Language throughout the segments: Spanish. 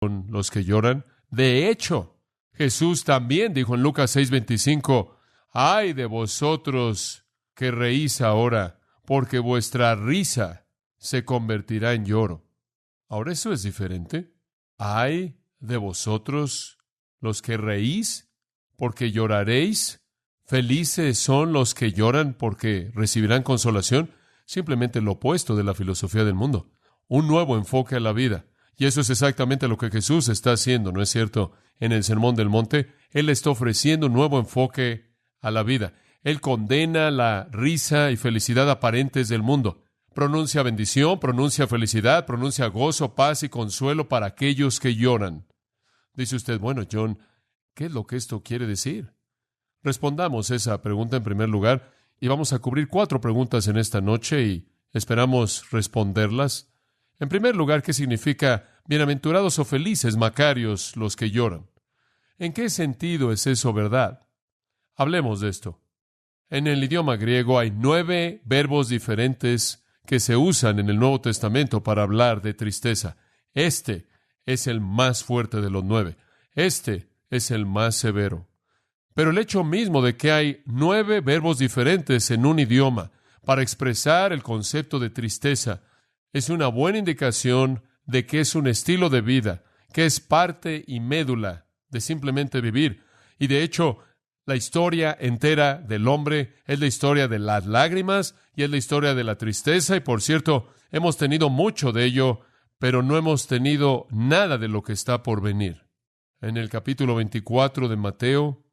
son los que lloran. De hecho, Jesús también dijo en Lucas 6:25, ay de vosotros que reís ahora, porque vuestra risa se convertirá en lloro. Ahora eso es diferente. Ay de vosotros los que reís, porque lloraréis. Felices son los que lloran porque recibirán consolación. Simplemente lo opuesto de la filosofía del mundo. Un nuevo enfoque a la vida. Y eso es exactamente lo que Jesús está haciendo, ¿no es cierto? En el Sermón del Monte, Él está ofreciendo un nuevo enfoque a la vida. Él condena la risa y felicidad aparentes del mundo. Pronuncia bendición, pronuncia felicidad, pronuncia gozo, paz y consuelo para aquellos que lloran. Dice usted, bueno, John, ¿qué es lo que esto quiere decir? Respondamos esa pregunta en primer lugar y vamos a cubrir 4 preguntas en esta noche y esperamos responderlas. En primer lugar, ¿qué significa bienaventurados o felices, macarios, los que lloran? ¿En qué sentido es eso verdad? Hablemos de esto. En el idioma griego hay 9 verbos diferentes que se usan en el Nuevo Testamento para hablar de tristeza. Este es el más fuerte de los 9. Este es el más severo. Pero el hecho mismo de que hay 9 verbos diferentes en un idioma para expresar el concepto de tristeza es una buena indicación de que es un estilo de vida, que es parte y médula de simplemente vivir. Y de hecho, la historia entera del hombre es la historia de las lágrimas y es la historia de la tristeza. Y por cierto, hemos tenido mucho de ello, pero no hemos tenido nada de lo que está por venir. En el capítulo 24 de Mateo,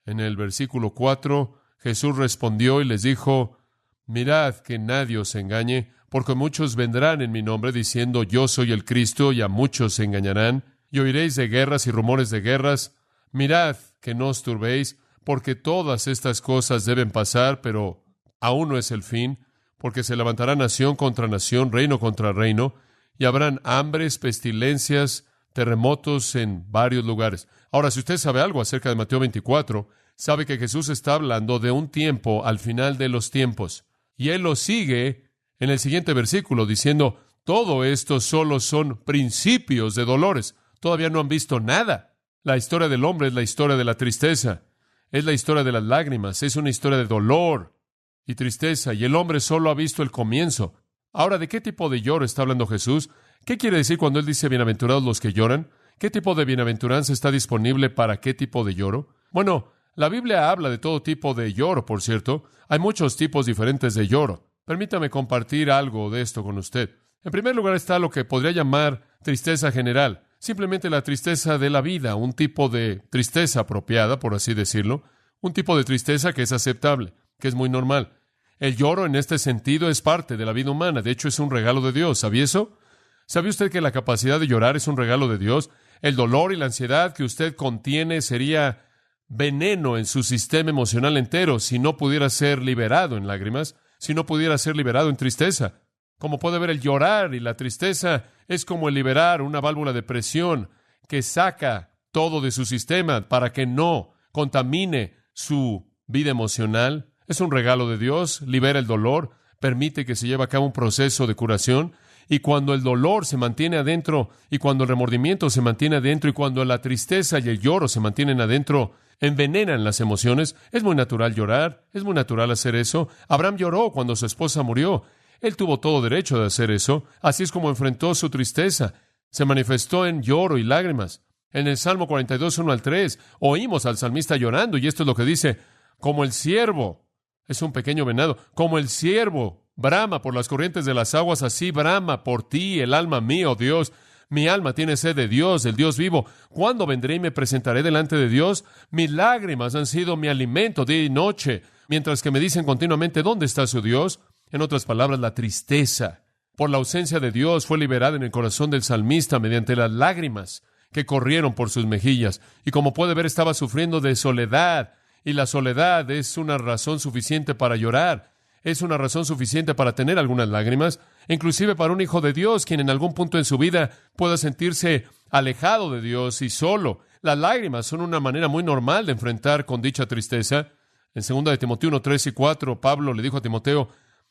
en el versículo 4, Jesús respondió y les dijo, mirad que nadie os engañe, porque muchos vendrán en mi nombre diciendo, yo soy el Cristo, y a muchos se engañarán, y oiréis de guerras y rumores de guerras. Mirad que no os turbéis, porque todas estas cosas deben pasar, pero aún no es el fin, porque se levantará nación contra nación, reino contra reino, y habrán hambres, pestilencias, terremotos en varios lugares. Ahora, si usted sabe algo acerca de Mateo 24, sabe que Jesús está hablando de un tiempo al final de los tiempos. Y Él lo sigue en el siguiente versículo diciendo, todo esto solo son principios de dolores. Todavía no han visto nada. La historia del hombre es la historia de la tristeza. Es la historia de las lágrimas. Es una historia de dolor y tristeza. Y el hombre solo ha visto el comienzo. Ahora, ¿de qué tipo de lloro está hablando Jesús? ¿Qué quiere decir cuando Él dice bienaventurados los que lloran? ¿Qué tipo de bienaventuranza está disponible para qué tipo de lloro? Bueno, la Biblia habla de todo tipo de lloro, por cierto. Hay muchos tipos diferentes de lloro. Permítame compartir algo de esto con usted. En primer lugar está lo que podría llamar tristeza general. Simplemente la tristeza de la vida, un tipo de tristeza apropiada, por así decirlo. Un tipo de tristeza que es aceptable, que es muy normal. El lloro en este sentido es parte de la vida humana. De hecho, es un regalo de Dios. ¿Sabía eso? ¿Sabe usted que la capacidad de llorar es un regalo de Dios? El dolor y la ansiedad que usted contiene sería veneno en su sistema emocional entero si no pudiera ser liberado en lágrimas, si no pudiera ser liberado en tristeza. Como puede ver, el llorar y la tristeza es como el liberar una válvula de presión que saca todo de su sistema para que no contamine su vida emocional. Es un regalo de Dios, libera el dolor, permite que se lleve a cabo un proceso de curación. Y cuando el dolor se mantiene adentro, y cuando el remordimiento se mantiene adentro, y cuando la tristeza y el lloro se mantienen adentro, envenenan las emociones. Es muy natural llorar, es muy natural hacer eso. Abraham lloró cuando su esposa murió. Él tuvo todo derecho de hacer eso. Así es como enfrentó su tristeza. Se manifestó en lloro y lágrimas. En el Salmo 42, 1 al 3, oímos al salmista llorando, y esto es lo que dice, como el ciervo, es un pequeño venado, como el ciervo brama por las corrientes de las aguas, así brama por ti el alma mía, oh Dios. Mi alma tiene sed de Dios, del Dios vivo. ¿Cuándo vendré y me presentaré delante de Dios? Mis lágrimas han sido mi alimento día y noche, mientras que me dicen continuamente, ¿dónde está su Dios? En otras palabras, la tristeza por la ausencia de Dios fue liberada en el corazón del salmista mediante las lágrimas que corrieron por sus mejillas. Y como puede ver, estaba sufriendo de soledad, y la soledad es una razón suficiente para llorar. Es una razón suficiente para tener algunas lágrimas, inclusive para un hijo de Dios, quien en algún punto en su vida pueda sentirse alejado de Dios y solo. Las lágrimas son una manera muy normal de enfrentar con dicha tristeza. En 2 de Timoteo 1, 3 y 4, Pablo le dijo a Timoteo,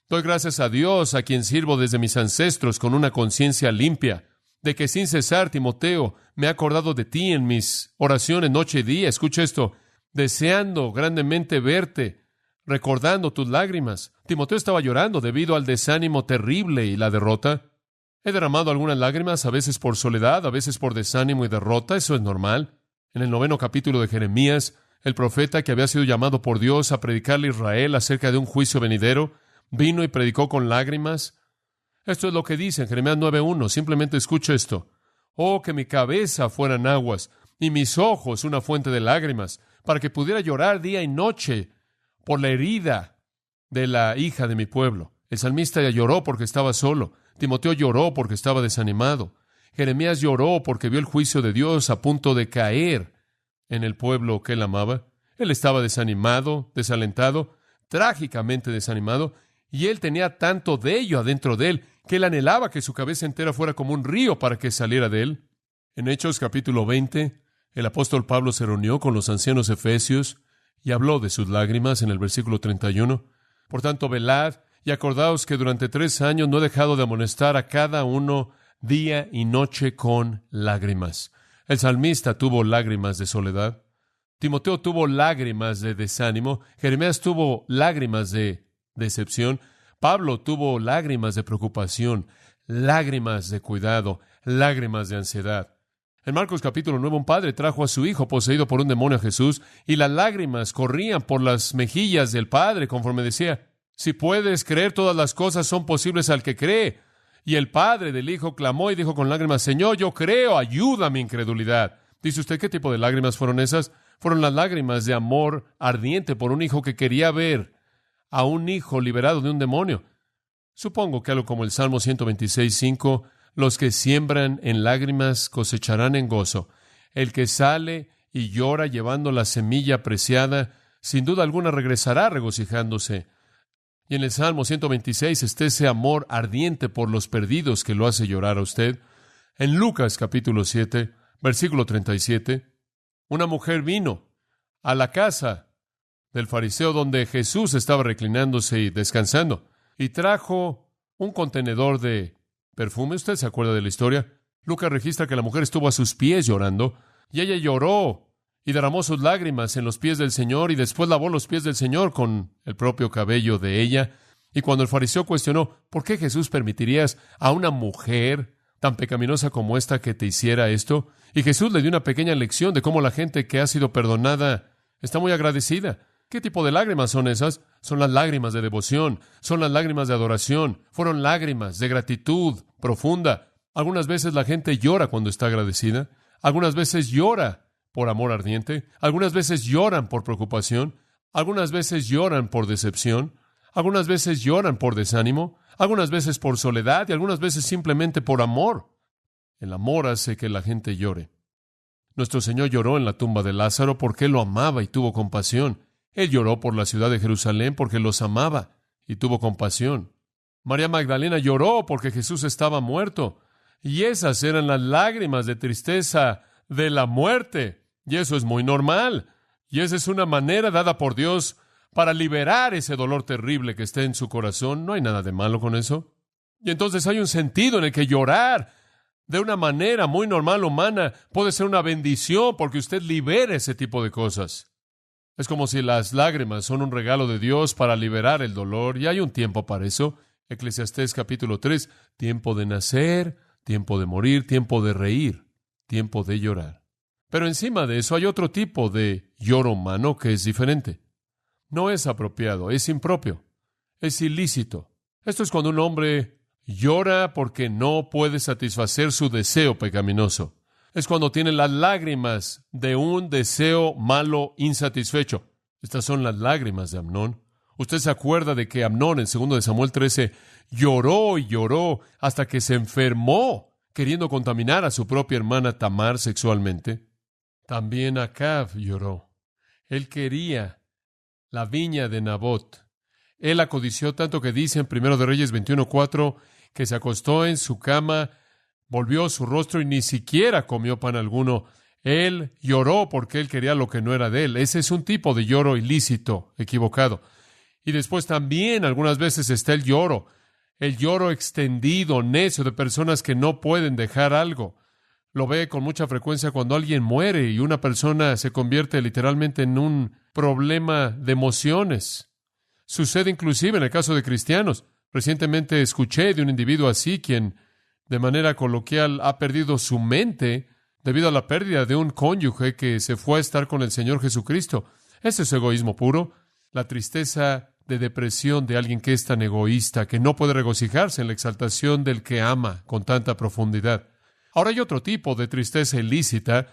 doy gracias a Dios, a quien sirvo desde mis ancestros con una conciencia limpia. de que sin cesar, Timoteo, me he acordado de ti en mis oraciones noche y día. Escucha esto, deseando grandemente verte, recordando tus lágrimas. Timoteo estaba llorando debido al desánimo terrible y la derrota. He derramado algunas lágrimas, a veces por soledad, a veces por desánimo y derrota. Eso es normal. En el 9º capítulo de Jeremías, el profeta que había sido llamado por Dios a predicarle a Israel acerca de un juicio venidero, vino y predicó con lágrimas. Esto es lo que dice en Jeremías 9:1. Simplemente escucha esto. Oh, que mi cabeza fueran aguas y mis ojos una fuente de lágrimas, para que pudiera llorar día y noche por la herida de la hija de mi pueblo. El salmista ya lloró porque estaba solo. Timoteo lloró porque estaba desanimado. Jeremías lloró porque vio el juicio de Dios a punto de caer en el pueblo que él amaba. Él estaba desanimado, desalentado, trágicamente desanimado, y él tenía tanto de ello adentro de él que él anhelaba que su cabeza entera fuera como un río para que saliera de él. En Hechos capítulo 20, el apóstol Pablo se reunió con los ancianos efesios y habló de sus lágrimas en el versículo 31. Por tanto, velad y acordaos que durante 3 años no he dejado de amonestar a cada uno día y noche con lágrimas. El salmista tuvo lágrimas de soledad. Timoteo tuvo lágrimas de desánimo. Jeremías tuvo lágrimas de decepción. Pablo tuvo lágrimas de preocupación, lágrimas de cuidado, lágrimas de ansiedad. En Marcos capítulo 9, un padre trajo a su hijo poseído por un demonio a Jesús, y las lágrimas corrían por las mejillas del padre conforme decía, si puedes creer, todas las cosas son posibles al que cree. Y el padre del hijo clamó y dijo con lágrimas, Señor, yo creo, ayuda a mi incredulidad. Dice usted, ¿qué tipo de lágrimas fueron esas? Fueron las lágrimas de amor ardiente por un hijo que quería ver a un hijo liberado de un demonio. Supongo que algo como el Salmo 126:5, los que siembran en lágrimas cosecharán en gozo. El que sale y llora llevando la semilla preciada, sin duda alguna regresará regocijándose. Y en el Salmo 126 está ese amor ardiente por los perdidos que lo hace llorar a usted. En Lucas capítulo 7, versículo 37, una mujer vino a la casa del fariseo donde Jesús estaba reclinándose y descansando, y trajo un contenedor de perfume. ¿Usted se acuerda de la historia? Lucas registra que la mujer estuvo a sus pies llorando, y ella lloró y derramó sus lágrimas en los pies del Señor, y después lavó los pies del Señor con el propio cabello de ella. Y cuando el fariseo cuestionó, ¿por qué Jesús permitirías a una mujer tan pecaminosa como esta que te hiciera esto? Y Jesús le dio una pequeña lección de cómo la gente que ha sido perdonada está muy agradecida. ¿Qué tipo de lágrimas son esas? Son las lágrimas de devoción, son las lágrimas de adoración, fueron lágrimas de gratitud profunda. Algunas veces la gente llora cuando está agradecida, algunas veces llora por amor ardiente, algunas veces lloran por preocupación, algunas veces lloran por decepción, algunas veces lloran por desánimo, algunas veces por soledad y algunas veces simplemente por amor. El amor hace que la gente llore. Nuestro Señor lloró en la tumba de Lázaro porque Él lo amaba y tuvo compasión. Él lloró por la ciudad de Jerusalén porque los amaba y tuvo compasión. María Magdalena lloró porque Jesús estaba muerto. Y esas eran las lágrimas de tristeza de la muerte. Y eso es muy normal. Y esa es una manera dada por Dios para liberar ese dolor terrible que está en su corazón. No hay nada de malo con eso. Y entonces hay un sentido en el que llorar de una manera muy normal humana puede ser una bendición porque usted libera ese tipo de cosas. Es como si las lágrimas son un regalo de Dios para liberar el dolor, y hay un tiempo para eso. Eclesiastés capítulo 3, tiempo de nacer, tiempo de morir, tiempo de reír, tiempo de llorar. Pero encima de eso hay otro tipo de lloro humano que es diferente. No es apropiado, es impropio, es ilícito. Esto es cuando un hombre llora porque no puede satisfacer su deseo pecaminoso. Es cuando tiene las lágrimas de un deseo malo insatisfecho. Estas son las lágrimas de Amnón. Usted se acuerda de que Amnón en 2 de Samuel 13 lloró y lloró hasta que se enfermó, queriendo contaminar a su propia hermana Tamar sexualmente. También Acab lloró. Él quería la viña de Nabot. Él la codició tanto que dice en 1 de Reyes 21:4 que se acostó en su cama, volvió su rostro y ni siquiera comió pan alguno. Él lloró porque él quería lo que no era de él. Ese es un tipo de lloro ilícito, equivocado. Y después también algunas veces está el lloro el lloro extendido, necio de personas que no pueden dejar algo. Lo ve con mucha frecuencia cuando alguien muere y una persona se convierte literalmente en un problema de emociones. Sucede inclusive en el caso de cristianos. Recientemente escuché de un individuo así quien, de manera coloquial, ha perdido su mente debido a la pérdida de un cónyuge que se fue a estar con el Señor Jesucristo. Ese es egoísmo puro. La tristeza de depresión de alguien que es tan egoísta, que no puede regocijarse en la exaltación del que ama con tanta profundidad. Ahora hay otro tipo de tristeza ilícita,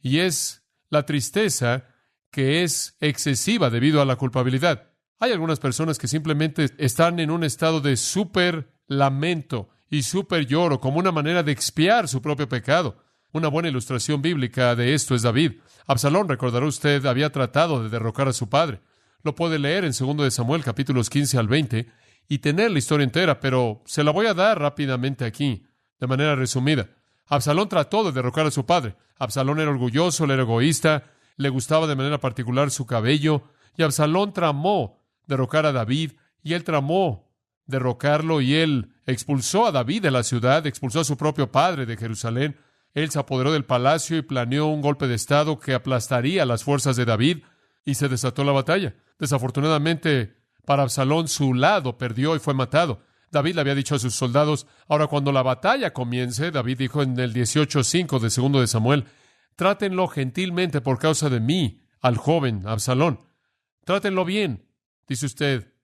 y es la tristeza que es excesiva debido a la culpabilidad. Hay algunas personas que simplemente están en un estado de súper lamento y súper lloro como una manera de expiar su propio pecado. Una buena ilustración bíblica de esto es David. Absalón, recordará usted, había tratado de derrocar a su padre. Lo puede leer en 2 de Samuel, capítulos 15 al 20, y tener la historia entera, pero se la voy a dar rápidamente aquí, de manera resumida. Absalón trató de derrocar a su padre. Absalón era orgulloso, era egoísta, le gustaba de manera particular su cabello, y Absalón tramó derrocar a David, y él tramó derrocarlo, y él expulsó a David de la ciudad, expulsó a su propio padre de Jerusalén. Él se apoderó del palacio y planeó un golpe de estado que aplastaría a las fuerzas de David, y se desató la batalla. Desafortunadamente, para Absalón, su lado perdió y fue matado. David le había dicho a sus soldados, ahora cuando la batalla comience, David dijo en el 18:5 de 2 de Samuel, trátenlo gentilmente por causa de mí, al joven Absalón. Trátenlo bien. Dice usted,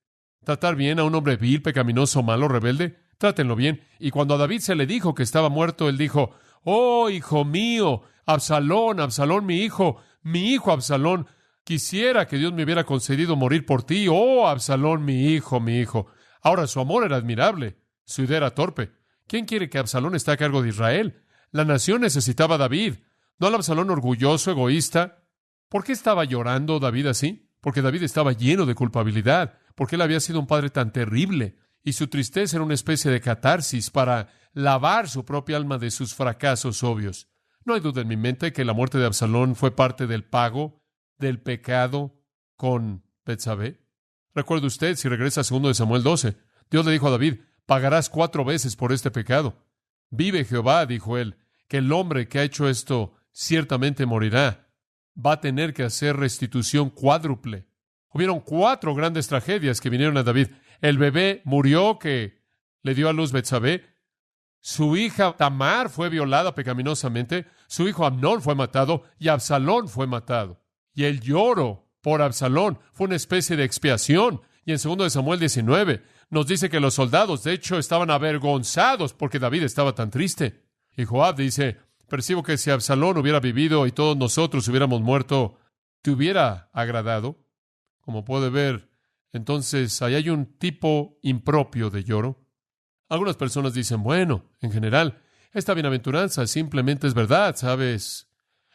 ¿tratar bien a un hombre vil, pecaminoso, malo, rebelde? Trátenlo bien. Y cuando a David se le dijo que estaba muerto, él dijo, oh, hijo mío, Absalón, Absalón, mi hijo Absalón, quisiera que Dios me hubiera concedido morir por ti. Oh, Absalón, mi hijo, mi hijo. Ahora, su amor era admirable, su idea era torpe. ¿Quién quiere que Absalón esté a cargo de Israel? La nación necesitaba a David, no al Absalón orgulloso, egoísta. ¿Por qué estaba llorando David así? Porque David estaba lleno de culpabilidad, porque él había sido un padre tan terrible, y su tristeza era una especie de catarsis para lavar su propia alma de sus fracasos obvios. No hay duda en mi mente que la muerte de Absalón fue parte del pago del pecado con Betsabé. Recuerde usted, si regresa a 2 de Samuel 12, Dios le dijo a David, pagarás 4 veces por este pecado. Vive Jehová, dijo él, que el hombre que ha hecho esto ciertamente morirá. Va a tener que hacer restitución cuádruple. Hubieron 4 grandes tragedias que vinieron a David. El bebé murió que le dio a luz Betsabé. Su hija Tamar fue violada pecaminosamente. Su hijo Amnón fue matado y Absalón fue matado. Y el lloro por Absalón fue una especie de expiación. Y en 2 de Samuel 19 nos dice que los soldados, de hecho, estaban avergonzados porque David estaba tan triste. Y Joab dice, percibo que si Absalón hubiera vivido y todos nosotros hubiéramos muerto, ¿te hubiera agradado? Como puede ver, entonces ahí hay un tipo impropio de lloro. Algunas personas dicen, bueno, en general, esta bienaventuranza simplemente es verdad, ¿sabes?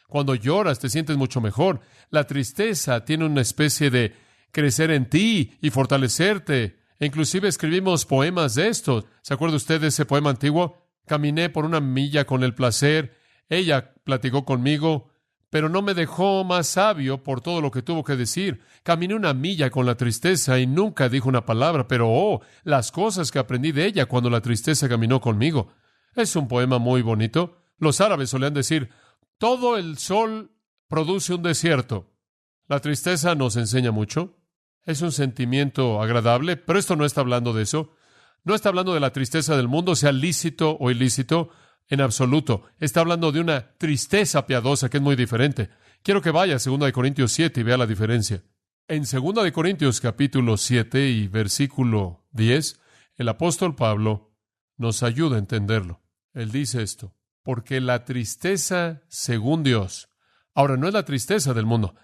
Cuando lloras te sientes mucho mejor. La tristeza tiene una especie de crecer en ti y fortalecerte. E inclusive escribimos poemas de esto. ¿Se acuerda usted de ese poema antiguo? Caminé por 1 milla con el placer. Ella platicó conmigo, pero no me dejó más sabio por todo lo que tuvo que decir. Caminé 1 milla con la tristeza y nunca dijo una palabra, pero las cosas que aprendí de ella cuando la tristeza caminó conmigo. Es un poema muy bonito. Los árabes solían decir, todo el sol produce un desierto. La tristeza nos enseña mucho. Es un sentimiento agradable, pero esto no está hablando de eso. No está hablando de la tristeza del mundo, sea lícito o ilícito, en absoluto. Está hablando de una tristeza piadosa que es muy diferente. Quiero que vaya a 2 de Corintios 7 y vea la diferencia. En 2 de Corintios capítulo 7 y versículo 10, el apóstol Pablo nos ayuda a entenderlo. Él dice esto, porque la tristeza según Dios, ahora no es la tristeza del mundo,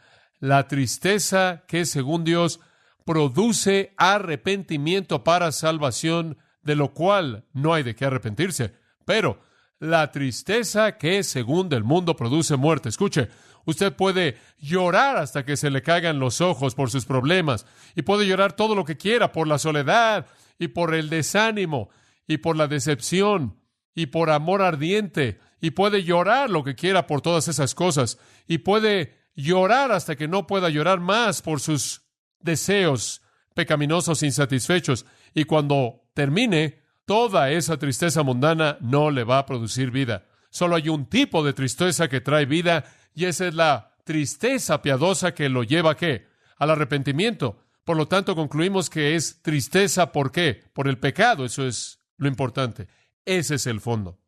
la tristeza que según Dios produce arrepentimiento para salvación, de lo cual no hay de qué arrepentirse, pero la tristeza que según del mundo produce muerte. Escuche, usted puede llorar hasta que se le caigan los ojos por sus problemas, y puede llorar todo lo que quiera por la soledad, y por el desánimo, y por la decepción, y por amor ardiente, y puede llorar lo que quiera por todas esas cosas, y puede llorar hasta que no pueda llorar más por sus deseos pecaminosos, insatisfechos. Y cuando termine, toda esa tristeza mundana no le va a producir vida. Solo hay un tipo de tristeza que trae vida, y esa es la tristeza piadosa que lo lleva ¿a qué? Al arrepentimiento. Por lo tanto, concluimos que es tristeza, ¿por qué? Por el pecado, eso es lo importante. Ese es el fondo.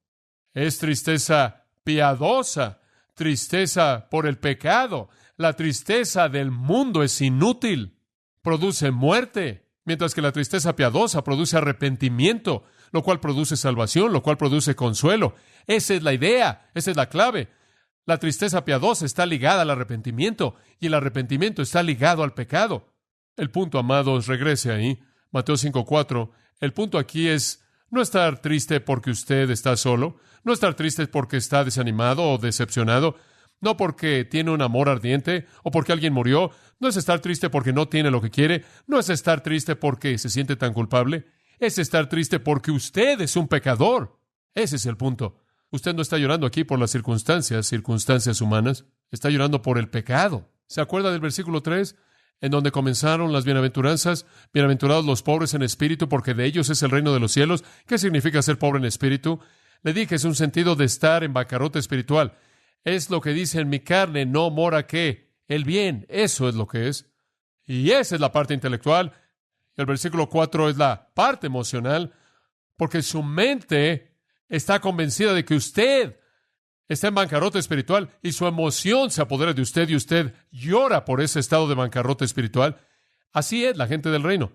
Es tristeza piadosa, tristeza por el pecado. La tristeza del mundo es inútil, produce muerte, mientras que la tristeza piadosa produce arrepentimiento, lo cual produce salvación, lo cual produce consuelo. Esa es la idea, esa es la clave. La tristeza piadosa está ligada al arrepentimiento, y el arrepentimiento está ligado al pecado. El punto, amados, regrese ahí, Mateo 5:4. El punto aquí es no estar triste porque usted está solo, no estar triste porque está desanimado o decepcionado, no porque tiene un amor ardiente o porque alguien murió, no es estar triste porque no tiene lo que quiere, no es estar triste porque se siente tan culpable, es estar triste porque usted es un pecador. Ese es el punto. Usted no está llorando aquí por las circunstancias humanas, está llorando por el pecado. ¿Se acuerda del versículo 3? En donde comenzaron las bienaventuranzas, bienaventurados los pobres en espíritu, porque de ellos es el reino de los cielos. ¿Qué significa ser pobre en espíritu? Le dije, es un sentido de estar en bancarrota espiritual. Es lo que dice en mi carne, no mora ¿qué? El bien, eso es lo que es. Y esa es la parte intelectual. El versículo 4 es la parte emocional, porque su mente está convencida de que usted está en bancarrota espiritual y su emoción se apodera de usted y usted llora por ese estado de bancarrota espiritual. Así es la gente del reino.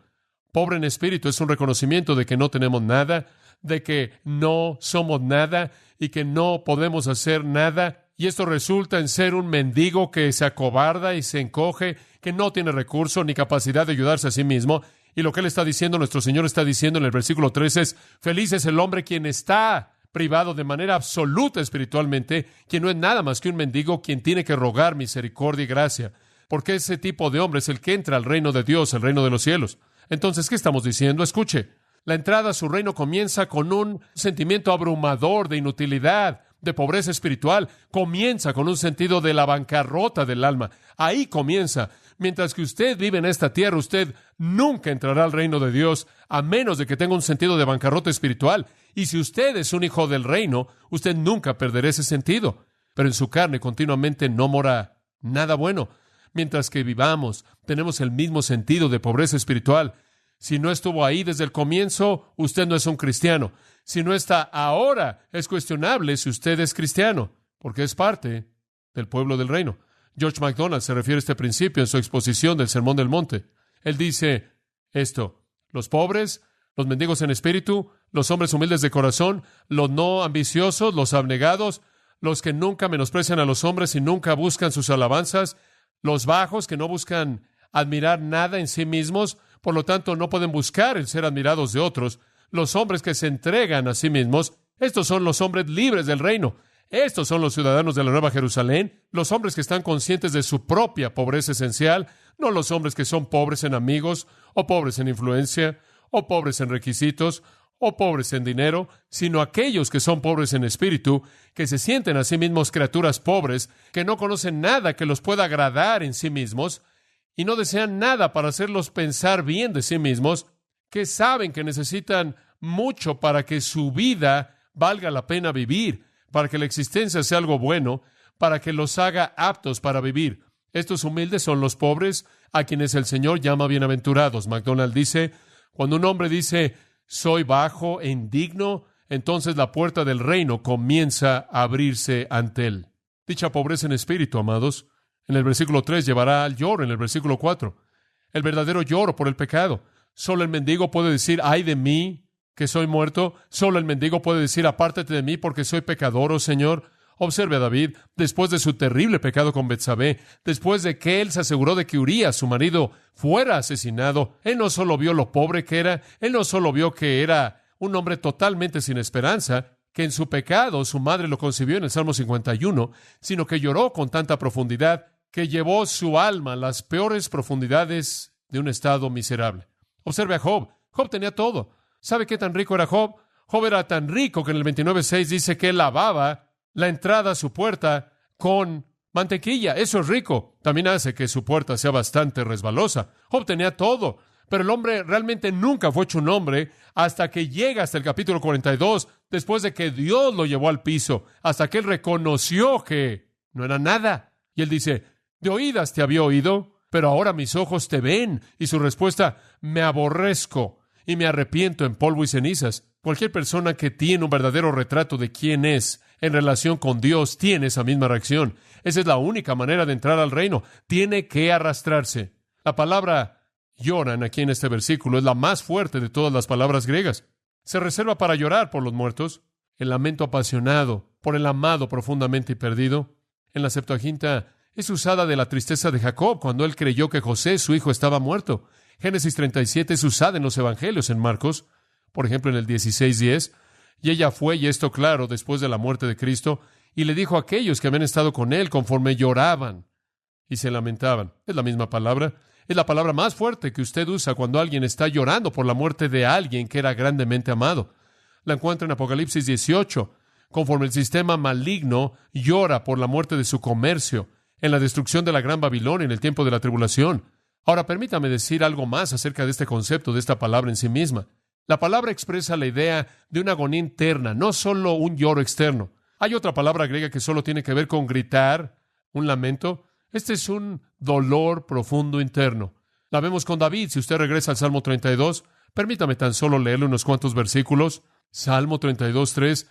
Pobre en espíritu es un reconocimiento de que no tenemos nada, de que no somos nada y que no podemos hacer nada. Y esto resulta en ser un mendigo que se acobarda y se encoge, que no tiene recurso ni capacidad de ayudarse a sí mismo. Y lo que él está diciendo, nuestro Señor está diciendo en el versículo 13 es, feliz es el hombre quien está privado de manera absoluta espiritualmente, quien no es nada más que un mendigo, quien tiene que rogar misericordia y gracia, porque ese tipo de hombre es el que entra al reino de Dios, el reino de los cielos. Entonces, ¿qué estamos diciendo? Escuche, la entrada a su reino comienza con un sentimiento abrumador de inutilidad, de pobreza espiritual, comienza con un sentido de la bancarrota del alma. Ahí comienza. Mientras que usted vive en esta tierra, usted nunca entrará al reino de Dios, a menos de que tenga un sentido de bancarrota espiritual. Y si usted es un hijo del reino, usted nunca perderá ese sentido. Pero en su carne continuamente no mora nada bueno. Mientras que vivamos, tenemos el mismo sentido de pobreza espiritual. Si no estuvo ahí desde el comienzo, usted no es un cristiano. Si no está ahora, es cuestionable si usted es cristiano, porque es parte del pueblo del reino. George MacDonald se refiere a este principio en su exposición del Sermón del Monte. Él dice esto: los pobres, los mendigos en espíritu, los hombres humildes de corazón, los no ambiciosos, los abnegados, los que nunca menosprecian a los hombres y nunca buscan sus alabanzas, los bajos que no buscan admirar nada en sí mismos, por lo tanto no pueden buscar el ser admirados de otros, los hombres que se entregan a sí mismos, estos son los hombres libres del reino. Estos son los ciudadanos de la Nueva Jerusalén, los hombres que están conscientes de su propia pobreza esencial, no los hombres que son pobres en amigos, o pobres en influencia, o pobres en requisitos, o pobres en dinero, sino aquellos que son pobres en espíritu, que se sienten a sí mismos criaturas pobres, que no conocen nada que los pueda agradar en sí mismos, y no desean nada para hacerlos pensar bien de sí mismos, que saben que necesitan mucho para que su vida valga la pena vivir, para que la existencia sea algo bueno, para que los haga aptos para vivir. Estos humildes son los pobres, a quienes el Señor llama bienaventurados. MacDonald dice, cuando un hombre dice, soy bajo e indigno, entonces la puerta del reino comienza a abrirse ante él. Dicha pobreza en espíritu, amados, en el versículo 3 llevará al lloro en el versículo 4. El verdadero lloro por el pecado. Solo el mendigo puede decir, ay de mí, que soy muerto. Solo el mendigo puede decir, apártate de mí porque soy pecador, oh Señor. Observe a David, después de su terrible pecado con Betsabé, después de que él se aseguró de que Urías, su marido, fuera asesinado, él no solo vio lo pobre que era, él no solo vio que era un hombre totalmente sin esperanza, que en su pecado su madre lo concibió en el Salmo 51, sino que lloró con tanta profundidad que llevó su alma a las peores profundidades de un estado miserable. Observe a Job. Job tenía todo. ¿Sabe qué tan rico era Job? Job era tan rico que en el 29:6 dice que él lavaba la entrada a su puerta con mantequilla. Eso es rico. También hace que su puerta sea bastante resbalosa. Job tenía todo. Pero el hombre realmente nunca fue hecho un hombre hasta que llega hasta el capítulo 42, después de que Dios lo llevó al piso, hasta que él reconoció que no era nada. Y él dice, de oídas te había oído, pero ahora mis ojos te ven. Y su respuesta, me aborrezco y me arrepiento en polvo y cenizas. Cualquier persona que tiene un verdadero retrato de quién es en relación con Dios tiene esa misma reacción. Esa es la única manera de entrar al reino. Tiene que arrastrarse. La palabra lloran aquí en este versículo es la más fuerte de todas las palabras griegas. Se reserva para llorar por los muertos, el lamento apasionado por el amado profundamente y perdido. En la Septuaginta es usada de la tristeza de Jacob cuando él creyó que José, su hijo, estaba muerto. Génesis 37 es usada en los evangelios en Marcos, por ejemplo en el 16:10. Y ella fue, y esto claro, después de la muerte de Cristo, y le dijo a aquellos que habían estado con él conforme lloraban y se lamentaban. Es la misma palabra. Es la palabra más fuerte que usted usa cuando alguien está llorando por la muerte de alguien que era grandemente amado. La encuentra en Apocalipsis 18, conforme el sistema maligno llora por la muerte de su comercio, en la destrucción de la Gran Babilonia en el tiempo de la tribulación. Ahora, permítame decir algo más acerca de este concepto, de esta palabra en sí misma. La palabra expresa la idea de una agonía interna, no solo un lloro externo. Hay otra palabra griega que solo tiene que ver con gritar, un lamento. Este es un dolor profundo interno. La vemos con David. Si usted regresa al Salmo 32, permítame tan solo leerle unos cuantos versículos. Salmo 32:3.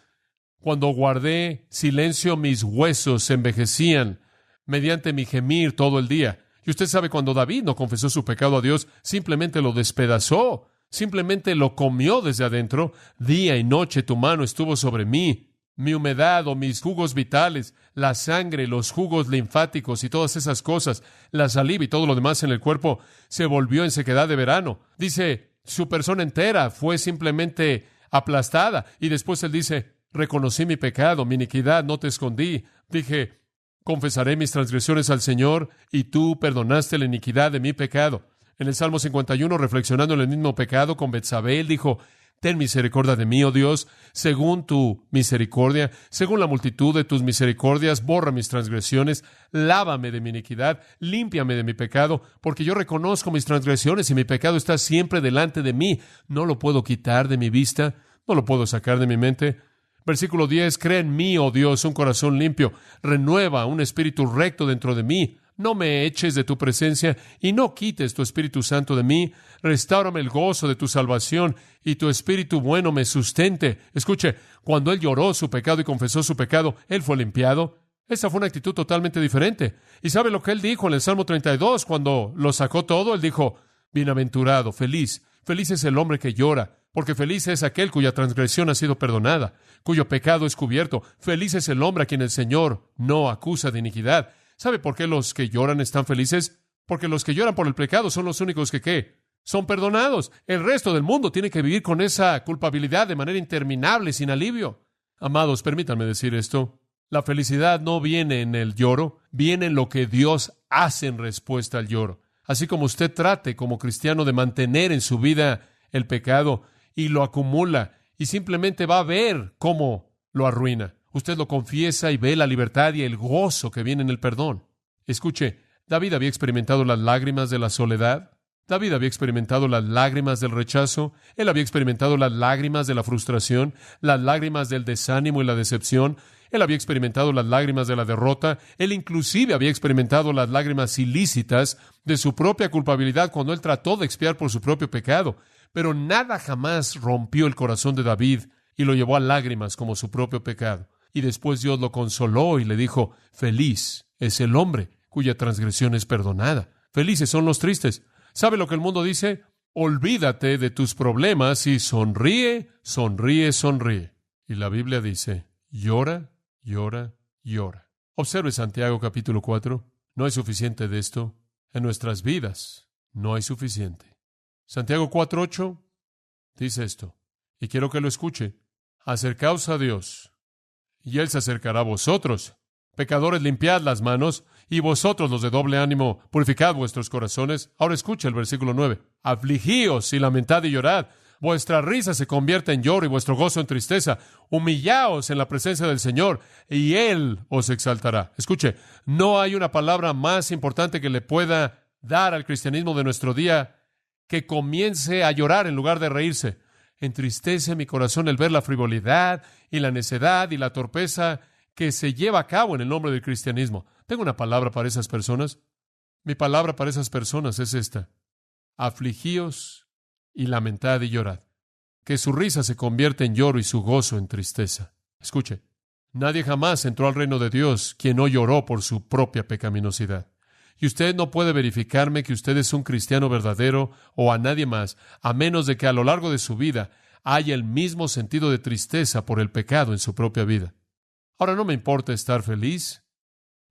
Cuando guardé silencio, mis huesos se envejecían mediante mi gemir todo el día. Y usted sabe, cuando David no confesó su pecado a Dios, simplemente lo despedazó, simplemente lo comió desde adentro. Día y noche tu mano estuvo sobre mí. Mi humedad o mis jugos vitales, la sangre, los jugos linfáticos y todas esas cosas, la saliva y todo lo demás en el cuerpo, se volvió en sequedad de verano. Dice, su persona entera fue simplemente aplastada. Y después él dice, reconocí mi pecado, mi iniquidad, no te escondí. Dije, confesaré mis transgresiones al Señor, y tú perdonaste la iniquidad de mi pecado. En el Salmo 51, reflexionando en el mismo pecado con Betsabé, él dijo, ten misericordia de mí, oh Dios, según tu misericordia, según la multitud de tus misericordias, borra mis transgresiones, lávame de mi iniquidad, límpiame de mi pecado, porque yo reconozco mis transgresiones y mi pecado está siempre delante de mí. No lo puedo quitar de mi vista, no lo puedo sacar de mi mente. Versículo 10, crea en mí, oh Dios, un corazón limpio, renueva un espíritu recto dentro de mí. No me eches de tu presencia y no quites tu Espíritu Santo de mí. Restáurame el gozo de tu salvación y tu Espíritu bueno me sustente. Escuche, cuando él lloró su pecado y confesó su pecado, él fue limpiado. Esa fue una actitud totalmente diferente. ¿Y sabe lo que él dijo en el Salmo 32? Cuando lo sacó todo, él dijo, bienaventurado, feliz. Feliz es el hombre que llora, porque feliz es aquel cuya transgresión ha sido perdonada, cuyo pecado es cubierto. Feliz es el hombre a quien el Señor no acusa de iniquidad. ¿Sabe por qué los que lloran están felices? Porque los que lloran por el pecado son los únicos que, ¿qué? Son perdonados. El resto del mundo tiene que vivir con esa culpabilidad de manera interminable, sin alivio. Amados, permítanme decir esto. La felicidad no viene en el lloro, viene en lo que Dios hace en respuesta al lloro. Así como usted trate como cristiano de mantener en su vida el pecado y lo acumula y simplemente va a ver cómo lo arruina. Usted lo confiesa y ve la libertad y el gozo que viene en el perdón. Escuche, David había experimentado las lágrimas de la soledad. David había experimentado las lágrimas del rechazo. Él había experimentado las lágrimas de la frustración, las lágrimas del desánimo y la decepción. Él había experimentado las lágrimas de la derrota. Él inclusive había experimentado las lágrimas ilícitas de su propia culpabilidad cuando él trató de expiar por su propio pecado. Pero nada jamás rompió el corazón de David y lo llevó a lágrimas como su propio pecado. Y después Dios lo consoló y le dijo, feliz es el hombre cuya transgresión es perdonada. Felices son los tristes. ¿Sabe lo que el mundo dice? Olvídate de tus problemas y sonríe, sonríe, sonríe. Y la Biblia dice, llora, llora, llora. Observe Santiago capítulo 4. No hay suficiente de esto. En nuestras vidas no hay suficiente. Santiago 4:8 dice esto, y quiero que lo escuche. Acercaos a Dios, y Él se acercará a vosotros. Pecadores, limpiad las manos, y vosotros los de doble ánimo, purificad vuestros corazones. Ahora escucha el versículo 9. Afligíos y lamentad y llorad. Vuestra risa se convierte en lloro y vuestro gozo en tristeza. Humillaos en la presencia del Señor, y Él os exaltará. Escuche, no hay una palabra más importante que le pueda dar al cristianismo de nuestro día que comience a llorar en lugar de reírse. Entristece mi corazón el ver la frivolidad y la necedad y la torpeza que se lleva a cabo en el nombre del cristianismo. Tengo una palabra para esas personas. Mi palabra para esas personas es esta: afligíos y lamentad y llorad. Que su risa se convierta en lloro y su gozo en tristeza. Escuche, nadie jamás entró al reino de Dios quien no lloró por su propia pecaminosidad. Y usted no puede verificarme que usted es un cristiano verdadero o a nadie más, a menos de que a lo largo de su vida haya el mismo sentido de tristeza por el pecado en su propia vida. Ahora, no me importa estar feliz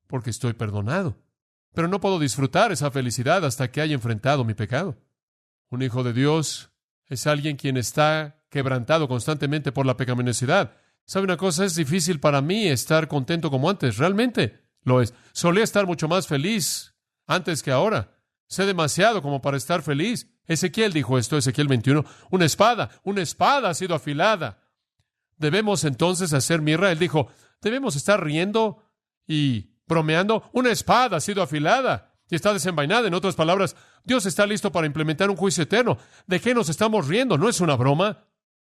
porque estoy perdonado, pero no puedo disfrutar esa felicidad hasta que haya enfrentado mi pecado. Un hijo de Dios es alguien quien está quebrantado constantemente por la pecaminosidad. ¿Sabe una cosa? Es difícil para mí estar contento como antes. Realmente lo es. Solía estar mucho más feliz antes que ahora. Sé demasiado como para estar feliz. Ezequiel dijo esto, Ezequiel 21. Una espada ha sido afilada. ¿Debemos entonces hacer mirra? Él dijo, debemos estar riendo y bromeando. Una espada ha sido afilada y está desenvainada. En otras palabras, Dios está listo para implementar un juicio eterno. ¿De qué nos estamos riendo? ¿No es una broma?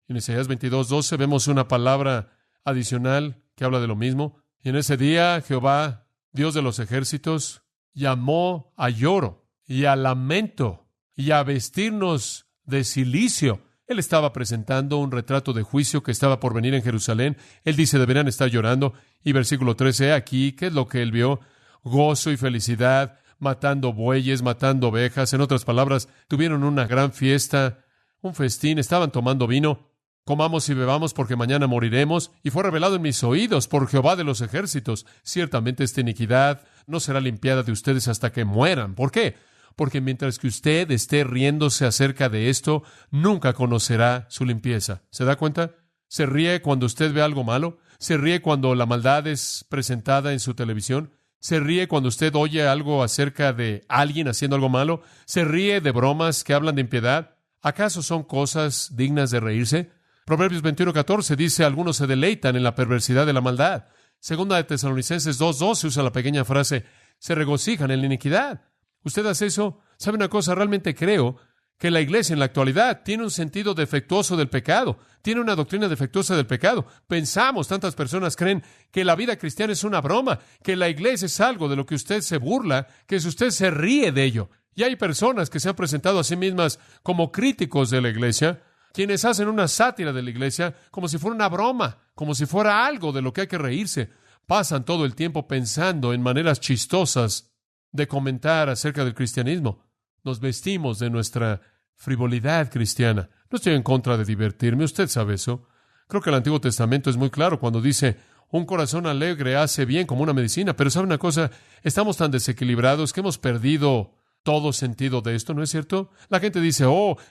En Isaías 22:12 vemos una palabra adicional que habla de lo mismo. Y en ese día, Jehová, Dios de los ejércitos, llamó a lloro y a lamento y a vestirnos de cilicio. Él estaba presentando un retrato de juicio que estaba por venir en Jerusalén. Él dice, deberían estar llorando. Y versículo 13, aquí, ¿qué es lo que él vio? Gozo y felicidad, matando bueyes, matando ovejas. En otras palabras, tuvieron una gran fiesta, un festín, estaban tomando vino. Comamos y bebamos porque mañana moriremos. Y fue revelado en mis oídos por Jehová de los ejércitos. Ciertamente esta iniquidad no será limpiada de ustedes hasta que mueran. ¿Por qué? Porque mientras que usted esté riéndose acerca de esto, nunca conocerá su limpieza. ¿Se da cuenta? ¿Se ríe cuando usted ve algo malo? ¿Se ríe cuando la maldad es presentada en su televisión? ¿Se ríe cuando usted oye algo acerca de alguien haciendo algo malo? ¿Se ríe de bromas que hablan de impiedad? ¿Acaso son cosas dignas de reírse? Proverbios 21:14 dice, algunos se deleitan en la perversidad de la maldad. Segunda de Tesalonicenses 2:12 usa la pequeña frase, se regocijan en la iniquidad. ¿Usted hace eso? ¿Sabe una cosa? Realmente creo que la iglesia en la actualidad tiene un sentido defectuoso del pecado, tiene una doctrina defectuosa del pecado. Tantas personas creen que la vida cristiana es una broma, que la iglesia es algo de lo que usted se burla, que si usted se ríe de ello. Y hay personas que se han presentado a sí mismas como críticos de la iglesia, quienes hacen una sátira de la iglesia como si fuera una broma, como si fuera algo de lo que hay que reírse. Pasan todo el tiempo pensando en maneras chistosas de comentar acerca del cristianismo. Nos vestimos de nuestra frivolidad cristiana. No estoy en contra de divertirme, usted sabe eso. Creo que el Antiguo Testamento es muy claro cuando dice, un corazón alegre hace bien como una medicina. Pero ¿sabe una cosa? Estamos tan desequilibrados que hemos perdido todo sentido de esto, ¿no es cierto? La gente dice,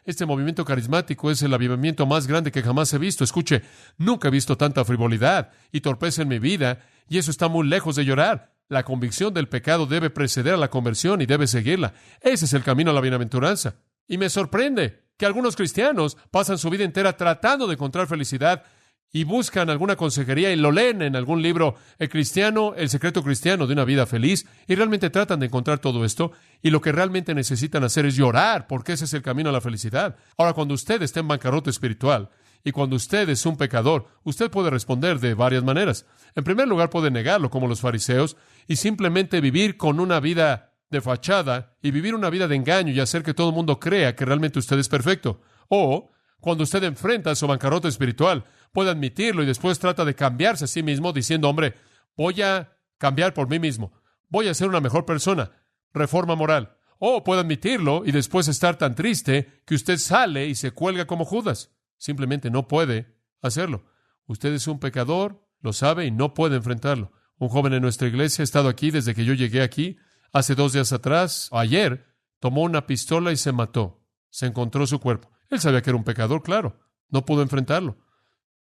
este movimiento carismático es el avivamiento más grande que jamás he visto. Escuche, nunca he visto tanta frivolidad y torpeza en mi vida, y eso está muy lejos de llorar. La convicción del pecado debe preceder a la conversión y debe seguirla. Ese es el camino a la bienaventuranza. Y me sorprende que algunos cristianos pasan su vida entera tratando de encontrar felicidad y buscan alguna consejería y lo leen en algún libro, el secreto cristiano de una vida feliz, y realmente tratan de encontrar todo esto, y lo que realmente necesitan hacer es llorar, porque ese es el camino a la felicidad. Ahora, cuando usted está en bancarrota espiritual, y cuando usted es un pecador, usted puede responder de varias maneras. En primer lugar, puede negarlo, como los fariseos, y simplemente vivir con una vida de fachada, y vivir una vida de engaño, y hacer que todo el mundo crea que realmente usted es perfecto. O, cuando usted enfrenta su bancarrota espiritual, puede admitirlo y después trata de cambiarse a sí mismo diciendo, hombre, voy a cambiar por mí mismo, voy a ser una mejor persona, reforma moral. O puede admitirlo y después estar tan triste que usted sale y se cuelga como Judas. Simplemente no puede hacerlo. Usted es un pecador, lo sabe y no puede enfrentarlo. Un joven en nuestra iglesia ha estado aquí desde que yo llegué aquí. Hace 2 días atrás, ayer, tomó una pistola y se mató. Se encontró su cuerpo. Él sabía que era un pecador, claro. No pudo enfrentarlo.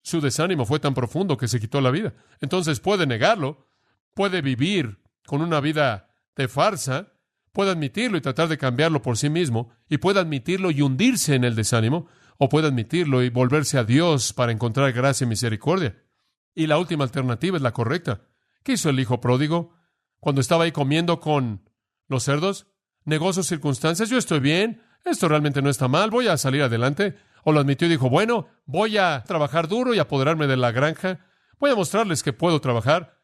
Su desánimo fue tan profundo que se quitó la vida. Entonces puede negarlo, puede vivir con una vida de farsa, puede admitirlo y tratar de cambiarlo por sí mismo, y puede admitirlo y hundirse en el desánimo, o puede admitirlo y volverse a Dios para encontrar gracia y misericordia. Y la última alternativa es la correcta. ¿Qué hizo el hijo pródigo cuando estaba ahí comiendo con los cerdos? Negó sus circunstancias. Yo estoy bien, esto realmente no está mal, voy a salir adelante. O lo admitió y dijo, bueno, voy a trabajar duro y apoderarme de la granja. Voy a mostrarles que puedo trabajar.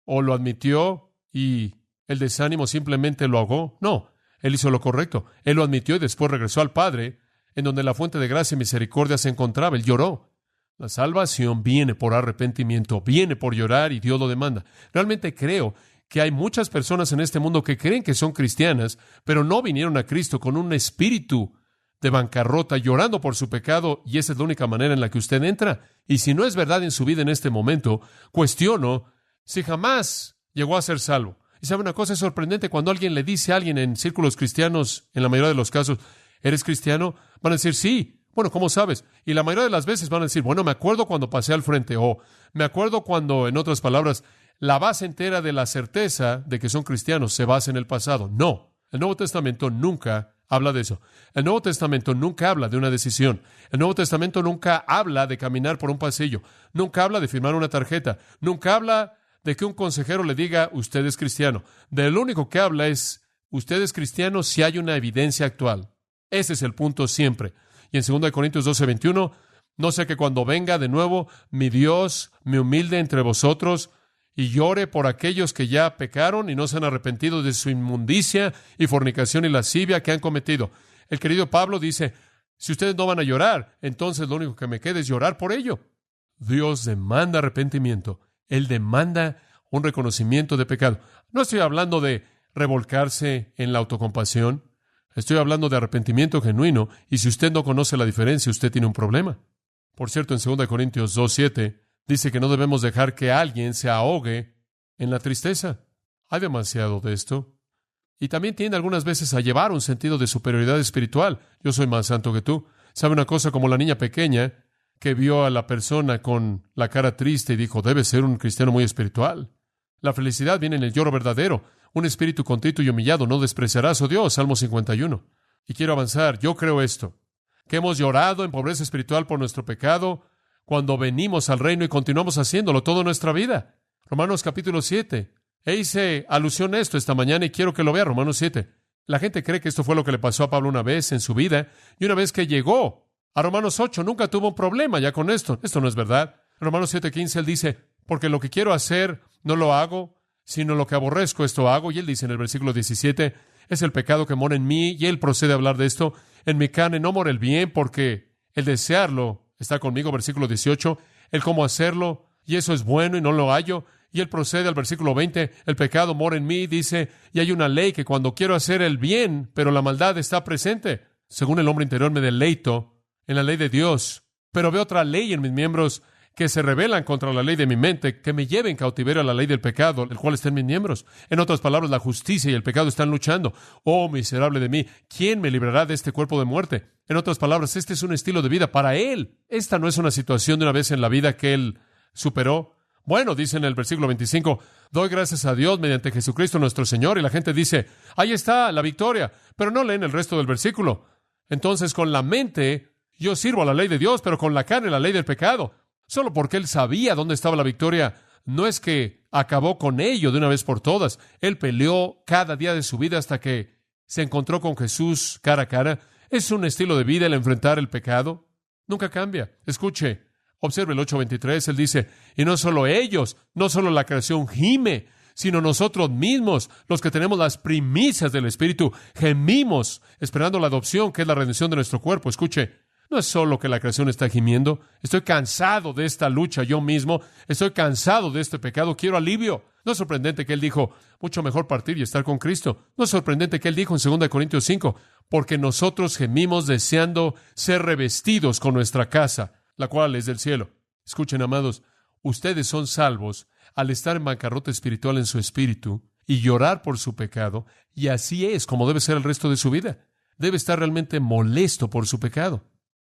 O lo admitió y el desánimo simplemente lo ahogó. No, él hizo lo correcto. Él lo admitió y después regresó al Padre, en donde la fuente de gracia y misericordia se encontraba. Él lloró. La salvación viene por arrepentimiento, viene por llorar y Dios lo demanda. Realmente creo que hay muchas personas en este mundo que creen que son cristianas, pero no vinieron a Cristo con un espíritu de bancarrota, llorando por su pecado, y esa es la única manera en la que usted entra. Y si no es verdad en su vida en este momento, cuestiono si jamás llegó a ser salvo. Y sabe una cosa, es sorprendente cuando alguien le dice a alguien en círculos cristianos, en la mayoría de los casos, ¿eres cristiano? Van a decir, sí. Bueno, ¿cómo sabes? Y la mayoría de las veces van a decir, bueno, me acuerdo cuando pasé al frente, o me acuerdo cuando, en otras palabras, la base entera de la certeza de que son cristianos se basa en el pasado. No, el Nuevo Testamento nunca habla de eso. El Nuevo Testamento nunca habla de una decisión. El Nuevo Testamento nunca habla de caminar por un pasillo. Nunca habla de firmar una tarjeta. Nunca habla de que un consejero le diga, usted es cristiano. De lo único que habla es, usted es cristiano si hay una evidencia actual. Ese es el punto siempre. Y en 2 Corintios 12:21, no sea que cuando venga de nuevo mi Dios me humilde entre vosotros y llore por aquellos que ya pecaron y no se han arrepentido de su inmundicia y fornicación y lascivia que han cometido. El querido Pablo dice, si ustedes no van a llorar, entonces lo único que me queda es llorar por ello. Dios demanda arrepentimiento. Él demanda un reconocimiento de pecado. No estoy hablando de revolcarse en la autocompasión. Estoy hablando de arrepentimiento genuino, y si usted no conoce la diferencia, usted tiene un problema. Por cierto, en 2 Corintios 2:7 dice que no debemos dejar que alguien se ahogue en la tristeza. Hay demasiado de esto. Y también tiende algunas veces a llevar un sentido de superioridad espiritual. Yo soy más santo que tú. ¿Sabe una cosa? Como la niña pequeña que vio a la persona con la cara triste y dijo, debe ser un cristiano muy espiritual. La felicidad viene en el lloro verdadero. Un espíritu contrito y humillado no despreciarás, oh Dios. Salmo 51. Y quiero avanzar. Yo creo esto, que hemos llorado en pobreza espiritual por nuestro pecado cuando venimos al reino y continuamos haciéndolo toda nuestra vida. Romanos capítulo 7. E hice alusión a esto esta mañana y quiero que lo vea. Romanos 7. La gente cree que esto fue lo que le pasó a Pablo una vez en su vida, y una vez que llegó a Romanos 8 nunca tuvo un problema ya con esto. Esto no es verdad. Romanos 7:15 él dice, porque lo que quiero hacer no lo hago, sino lo que aborrezco esto hago. Y él dice en el versículo 17, es el pecado que mora en mí, y él procede a hablar de esto. En mi carne no mora el bien, porque el desearlo está conmigo. Versículo 18, el cómo hacerlo, y eso es bueno y no lo hallo. Y él procede al versículo 20, el pecado mora en mí, dice, y hay una ley que cuando quiero hacer el bien, pero la maldad está presente. Según el hombre interior me deleito en la ley de Dios, pero veo otra ley en mis miembros que se rebelan contra la ley de mi mente, que me lleve en cautiverio a la ley del pecado, el cual está en mis miembros. En otras palabras, la justicia y el pecado están luchando. Oh, miserable de mí, ¿quién me librará de este cuerpo de muerte? En otras palabras, este es un estilo de vida para él. Esta no es una situación de una vez en la vida que él superó. Bueno, dice en el versículo 25, doy gracias a Dios mediante Jesucristo nuestro Señor. Y la gente dice, ahí está la victoria, pero no leen el resto del versículo. Entonces, con la mente, yo sirvo a la ley de Dios, pero con la carne, la ley del pecado. Solo porque él sabía dónde estaba la victoria, no es que acabó con ello de una vez por todas. Él peleó cada día de su vida hasta que se encontró con Jesús cara a cara. Es un estilo de vida el enfrentar el pecado. Nunca cambia. Escuche, observe el 8:23. Él dice, y no solo ellos, no solo la creación gime, sino nosotros mismos, los que tenemos las primicias del Espíritu, gemimos, esperando la adopción, que es la redención de nuestro cuerpo. Escuche, no es solo que la creación está gimiendo. Estoy cansado de esta lucha yo mismo. Estoy cansado de este pecado. Quiero alivio. No es sorprendente que él dijo, mucho mejor partir y estar con Cristo. No es sorprendente que él dijo en 2 Corintios 5, porque nosotros gemimos deseando ser revestidos con nuestra casa, la cual es del cielo. Escuchen, amados, ustedes son salvos al estar en bancarrota espiritual en su espíritu y llorar por su pecado, y así es como debe ser el resto de su vida. Debe estar realmente molesto por su pecado.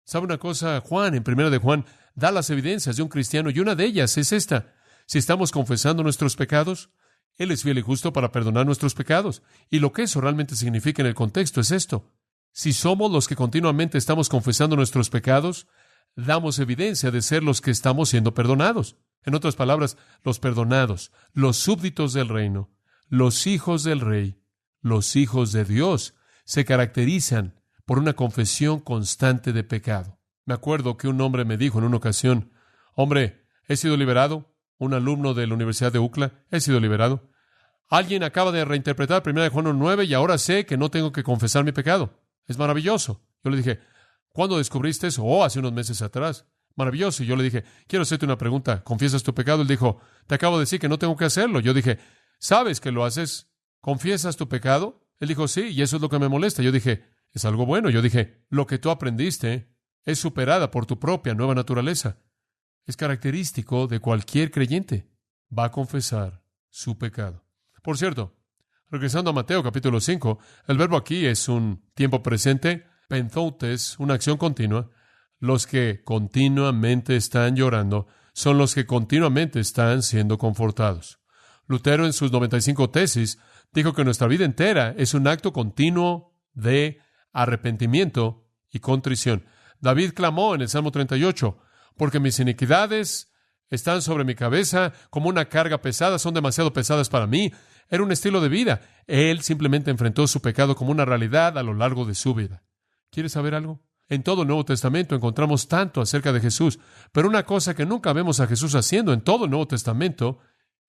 ¿Sabe una cosa? Juan, en 1 de Juan, da las evidencias de un cristiano, y una de ellas es esta. Si estamos confesando nuestros pecados, Él es fiel y justo para perdonar nuestros pecados. Y lo que eso realmente significa en el contexto es esto. Si somos los que continuamente estamos confesando nuestros pecados, damos evidencia de ser los que estamos siendo perdonados. En otras palabras, los perdonados, los súbditos del reino, los hijos del rey, los hijos de Dios, se caracterizan por una confesión constante de pecado. Me acuerdo que un hombre me dijo en una ocasión, hombre, he sido liberado, un alumno de la Universidad de UCLA, he sido liberado. Alguien acaba de reinterpretar 1 Juan 1:9 y ahora sé que no tengo que confesar mi pecado. Es maravilloso. Yo le dije, ¿cuándo descubriste eso? Oh, hace unos meses atrás. Maravilloso. Y yo le dije, quiero hacerte una pregunta. ¿Confiesas tu pecado? Él dijo, te acabo de decir que no tengo que hacerlo. Yo dije, ¿sabes que lo haces? ¿Confiesas tu pecado? Él dijo, sí, y eso es lo que me molesta. Yo dije, es algo bueno. Yo dije, lo que tú aprendiste es superada por tu propia nueva naturaleza. Es característico de cualquier creyente. Va a confesar su pecado. Por cierto, regresando a Mateo capítulo 5, el verbo aquí es un tiempo presente, penzoutes, una acción continua. Los que continuamente están llorando son los que continuamente están siendo confortados. Lutero en sus 95 tesis dijo que nuestra vida entera es un acto continuo de arrepentimiento y contrición. David clamó en el Salmo 38, porque mis iniquidades están sobre mi cabeza como una carga pesada, son demasiado pesadas para mí. Era un estilo de vida. Él simplemente enfrentó su pecado como una realidad a lo largo de su vida. ¿Quieres saber algo? En todo el Nuevo Testamento encontramos tanto acerca de Jesús, pero una cosa que nunca vemos a Jesús haciendo en todo el Nuevo Testamento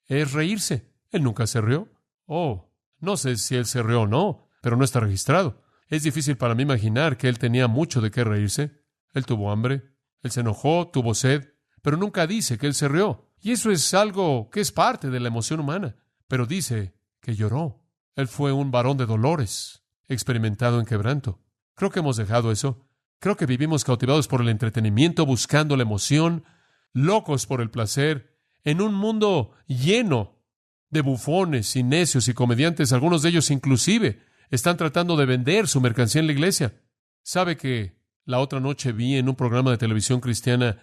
es reírse. Él nunca se rió. Oh, no sé si él se rió o no, pero no está registrado. Es difícil para mí imaginar que él tenía mucho de qué reírse. Él tuvo hambre, él se enojó, tuvo sed, pero nunca dice que él se rió. Y eso es algo que es parte de la emoción humana, pero dice que lloró. Él fue un varón de dolores, experimentado en quebranto. Creo que hemos dejado eso. Creo que vivimos cautivados por el entretenimiento, buscando la emoción, locos por el placer, en un mundo lleno de bufones y necios y comediantes. Algunos de ellos inclusive están tratando de vender su mercancía en la iglesia. ¿Sabe que la otra noche vi en un programa de televisión cristiana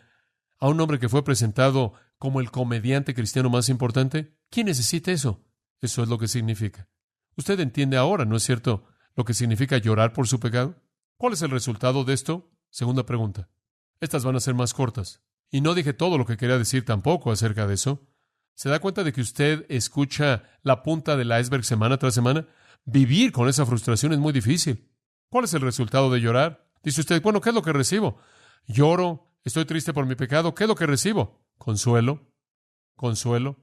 a un hombre que fue presentado como el comediante cristiano más importante? ¿Quién necesita eso? Eso es lo que significa. Usted entiende ahora, ¿no es cierto?, lo que significa llorar por su pecado. ¿Cuál es el resultado de esto? Segunda pregunta. Estas van a ser más cortas. Y no dije todo lo que quería decir tampoco acerca de eso. ¿Se da cuenta de que usted escucha la punta del iceberg semana tras semana? Vivir con esa frustración es muy difícil. ¿Cuál es el resultado de llorar? Dice usted, bueno, ¿qué es lo que recibo? Lloro, estoy triste por mi pecado. ¿Qué es lo que recibo? Consuelo. Consuelo.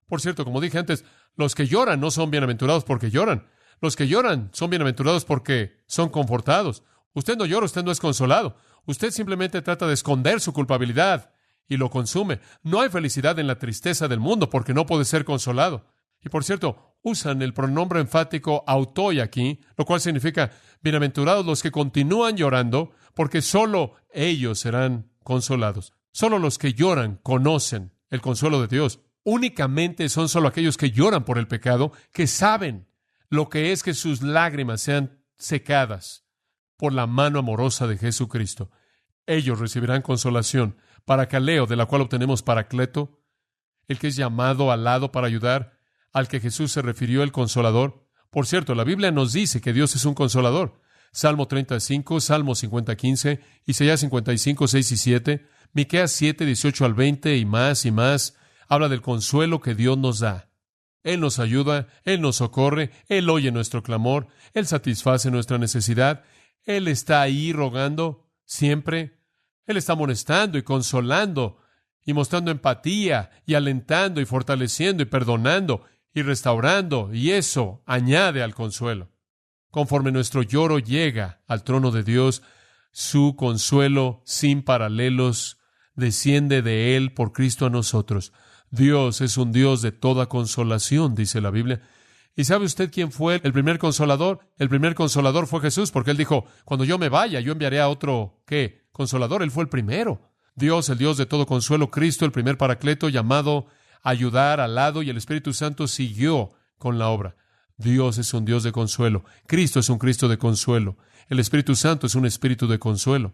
Por cierto, como dije antes, los que lloran no son bienaventurados porque lloran. Los que lloran son bienaventurados porque son confortados. Usted no llora, usted no es consolado. Usted simplemente trata de esconder su culpabilidad y lo consume. No hay felicidad en la tristeza del mundo porque no puede ser consolado. Y por cierto, usan el pronombre enfático autoi aquí, lo cual significa bienaventurados los que continúan llorando porque solo ellos serán consolados. Solo los que lloran conocen el consuelo de Dios. Únicamente son solo aquellos que lloran por el pecado que saben lo que es que sus lágrimas sean secadas por la mano amorosa de Jesucristo. Ellos recibirán consolación. Paracaleo, de la cual obtenemos Paracleto, el que es llamado al lado para ayudar, al que Jesús se refirió, el Consolador. Por cierto, la Biblia nos dice que Dios es un Consolador. Salmo 35, Salmo 50, 15, Isaías 55, 6 y 7, Miqueas 7, 18 al 20 y más, habla del consuelo que Dios nos da. Él nos ayuda, Él nos socorre, Él oye nuestro clamor, Él satisface nuestra necesidad, Él está ahí rogando siempre, Él está amonestando y consolando y mostrando empatía y alentando y fortaleciendo y perdonando y restaurando, y eso añade al consuelo. Conforme nuestro lloro llega al trono de Dios, su consuelo sin paralelos desciende de Él por Cristo a nosotros. Dios es un Dios de toda consolación, dice la Biblia. ¿Y sabe usted quién fue el primer consolador? El primer consolador fue Jesús, porque Él dijo, cuando yo me vaya, yo enviaré a otro, ¿qué? Consolador. Él fue el primero. Dios, el Dios de todo consuelo, Cristo, el primer Paracleto, llamado a ayudar al lado, y el Espíritu Santo siguió con la obra. Dios es un Dios de consuelo. Cristo es un Cristo de consuelo. El Espíritu Santo es un Espíritu de consuelo.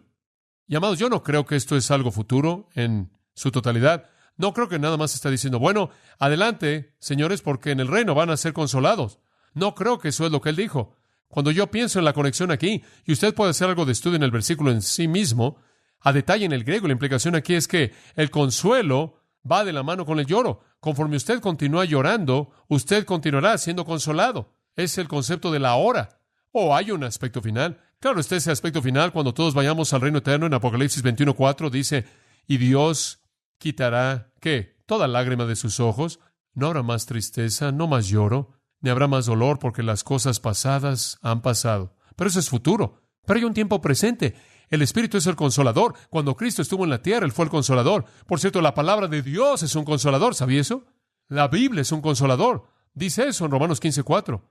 Y amados, yo no creo que esto es algo futuro en su totalidad. No creo que nada más está diciendo, bueno, adelante, señores, porque en el reino van a ser consolados. No creo que eso es lo que Él dijo. Cuando yo pienso en la conexión aquí, y usted puede hacer algo de estudio en el versículo en sí mismo, a detalle en el griego, la implicación aquí es que el consuelo va de la mano con el lloro. Conforme usted continúa llorando, usted continuará siendo consolado. Es el concepto de la hora. ¿O hay un aspecto final? Claro, está ese aspecto final cuando todos vayamos al reino eterno. En Apocalipsis 21:4 dice, y Dios quitará, ¿qué? Toda lágrima de sus ojos. No habrá más tristeza, no más lloro, ni habrá más dolor, porque las cosas pasadas han pasado. Pero eso es futuro. Pero hay un tiempo presente. El Espíritu es el Consolador. Cuando Cristo estuvo en la tierra, Él fue el Consolador. Por cierto, la palabra de Dios es un Consolador. ¿Sabía eso? La Biblia es un Consolador. Dice eso en Romanos 15:4.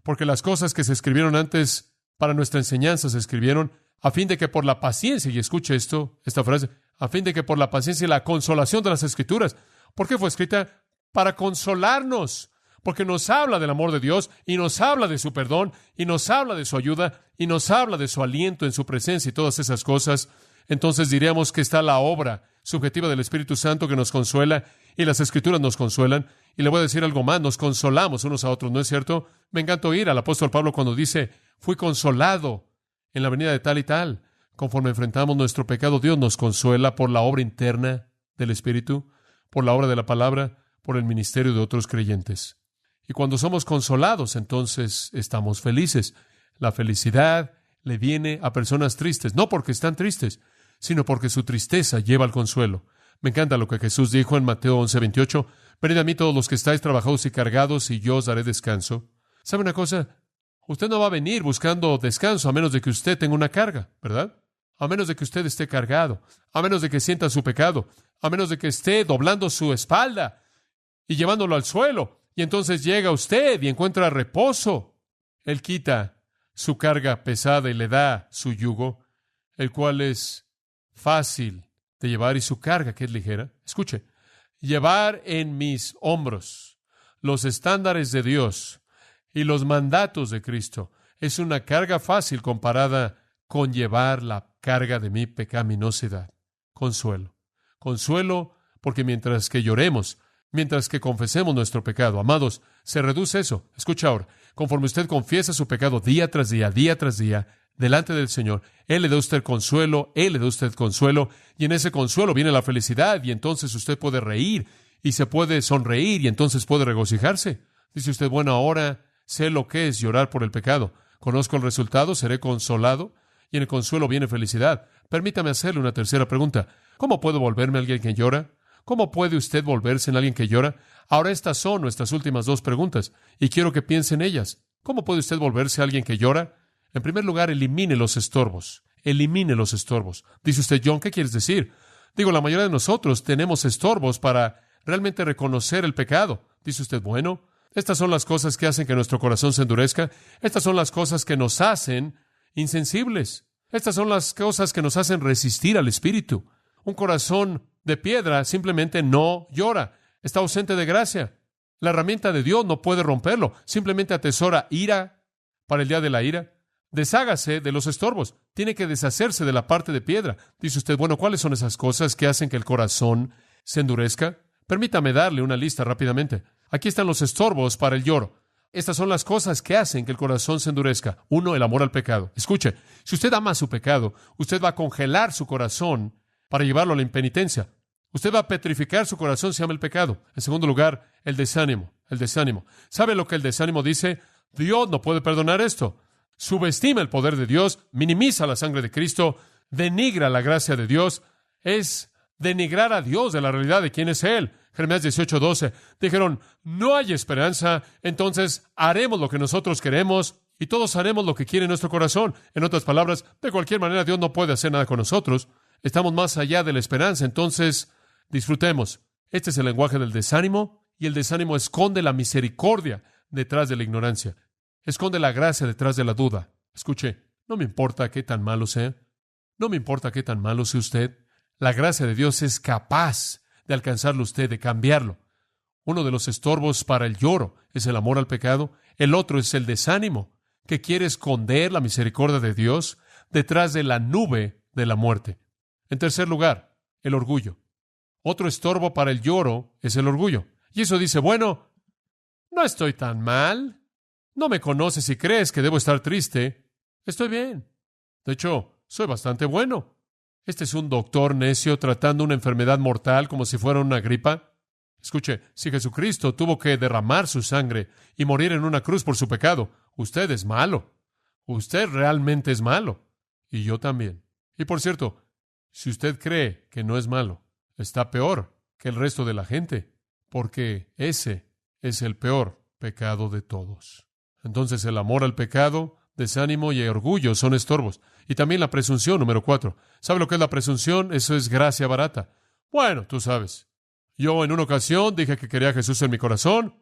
Porque las cosas que se escribieron antes para nuestra enseñanza se escribieron a fin de que por la paciencia, y escuche esta frase, a fin de que por la paciencia y la consolación de las Escrituras. ¿Por qué fue escrita? Para consolarnos. Porque nos habla del amor de Dios, y nos habla de su perdón, y nos habla de su ayuda, y nos habla de su aliento en su presencia y todas esas cosas. Entonces diríamos que está la obra subjetiva del Espíritu Santo que nos consuela, y las Escrituras nos consuelan. Y le voy a decir algo más, nos consolamos unos a otros, ¿no es cierto? Me encanta oír al apóstol Pablo cuando dice, fui consolado en la venida de tal y tal. Conforme enfrentamos nuestro pecado, Dios nos consuela por la obra interna del Espíritu, por la obra de la palabra, por el ministerio de otros creyentes. Y cuando somos consolados, entonces estamos felices. La felicidad le viene a personas tristes, no porque están tristes, sino porque su tristeza lleva al consuelo. Me encanta lo que Jesús dijo en Mateo 11:28. Venid a mí todos los que estáis trabajados y cargados, y yo os daré descanso. ¿Sabe una cosa? Usted no va a venir buscando descanso a menos de que usted tenga una carga, ¿verdad? A menos de que usted esté cargado, a menos de que sienta su pecado, a menos de que esté doblando su espalda y llevándolo al suelo. Y entonces llega usted y encuentra reposo. Él quita su carga pesada y le da su yugo, el cual es fácil de llevar, y su carga que es ligera. Escuche, llevar en mis hombros los estándares de Dios y los mandatos de Cristo es una carga fácil comparada con llevar la carga de mi pecaminosidad. Consuelo. Consuelo porque mientras que lloremos, mientras que confesemos nuestro pecado, amados, se reduce eso. Escucha ahora, conforme usted confiesa su pecado día tras día, delante del Señor, Él le da a usted consuelo, Él le da a usted consuelo, y en ese consuelo viene la felicidad, y entonces usted puede reír, y se puede sonreír, y entonces puede regocijarse. Dice usted, bueno, ahora sé lo que es llorar por el pecado. Conozco el resultado, seré consolado, y en el consuelo viene felicidad. Permítame hacerle una tercera pregunta. ¿Cómo puedo volverme alguien que llora? ¿Cómo puede usted volverse en alguien que llora? Ahora estas son nuestras últimas dos preguntas, y quiero que piense en ellas. ¿Cómo puede usted volverse alguien que llora? En primer lugar, elimine los estorbos. Elimine los estorbos. Dice usted, John, ¿qué quieres decir? Digo, la mayoría de nosotros tenemos estorbos para realmente reconocer el pecado. Dice usted, bueno, estas son las cosas que hacen que nuestro corazón se endurezca. Estas son las cosas que nos hacen insensibles. Estas son las cosas que nos hacen resistir al Espíritu. Un corazón de piedra simplemente no llora. Está ausente de gracia. La herramienta de Dios no puede romperlo. Simplemente atesora ira para el día de la ira. Deshágase de los estorbos. Tiene que deshacerse de la parte de piedra. Dice usted, bueno, ¿cuáles son esas cosas que hacen que el corazón se endurezca? Permítame darle una lista rápidamente. Aquí están los estorbos para el lloro. Estas son las cosas que hacen que el corazón se endurezca. Uno, el amor al pecado. Escuche, si usted ama su pecado, usted va a congelar su corazón para llevarlo a la impenitencia. Usted va a petrificar su corazón si ama el pecado. En segundo lugar, el desánimo. El desánimo. ¿Sabe lo que el desánimo dice? Dios no puede perdonar esto. Subestima el poder de Dios, minimiza la sangre de Cristo, denigra la gracia de Dios. Es denigrar a Dios de la realidad de quién es Él. Jeremías 18:12. Dijeron, no hay esperanza, entonces haremos lo que nosotros queremos y todos haremos lo que quiere nuestro corazón. En otras palabras, de cualquier manera Dios no puede hacer nada con nosotros. Estamos más allá de la esperanza, entonces disfrutemos. Este es el lenguaje del desánimo, y el desánimo esconde la misericordia detrás de la ignorancia. Esconde la gracia detrás de la duda. Escuche, no me importa qué tan malo sea. No me importa qué tan malo sea usted. La gracia de Dios es capaz de alcanzarlo usted, de cambiarlo. Uno de los estorbos para el lloro es el amor al pecado. El otro es el desánimo, que quiere esconder la misericordia de Dios detrás de la nube de la muerte. En tercer lugar, el orgullo. Otro estorbo para el lloro es el orgullo. Y eso dice, bueno, no estoy tan mal. No me conoces y crees que debo estar triste. Estoy bien. De hecho, soy bastante bueno. Este es un doctor necio tratando una enfermedad mortal como si fuera una gripa. Escuche, si Jesucristo tuvo que derramar su sangre y morir en una cruz por su pecado, usted es malo. Usted realmente es malo. Y yo también. Y por cierto, si usted cree que no es malo, está peor que el resto de la gente, porque ese es el peor pecado de todos. Entonces el amor al pecado, desánimo y orgullo son estorbos. Y también la presunción, número 4. ¿Sabe lo que es la presunción? Eso es gracia barata. Bueno, tú sabes. Yo en una ocasión dije que quería a Jesús en mi corazón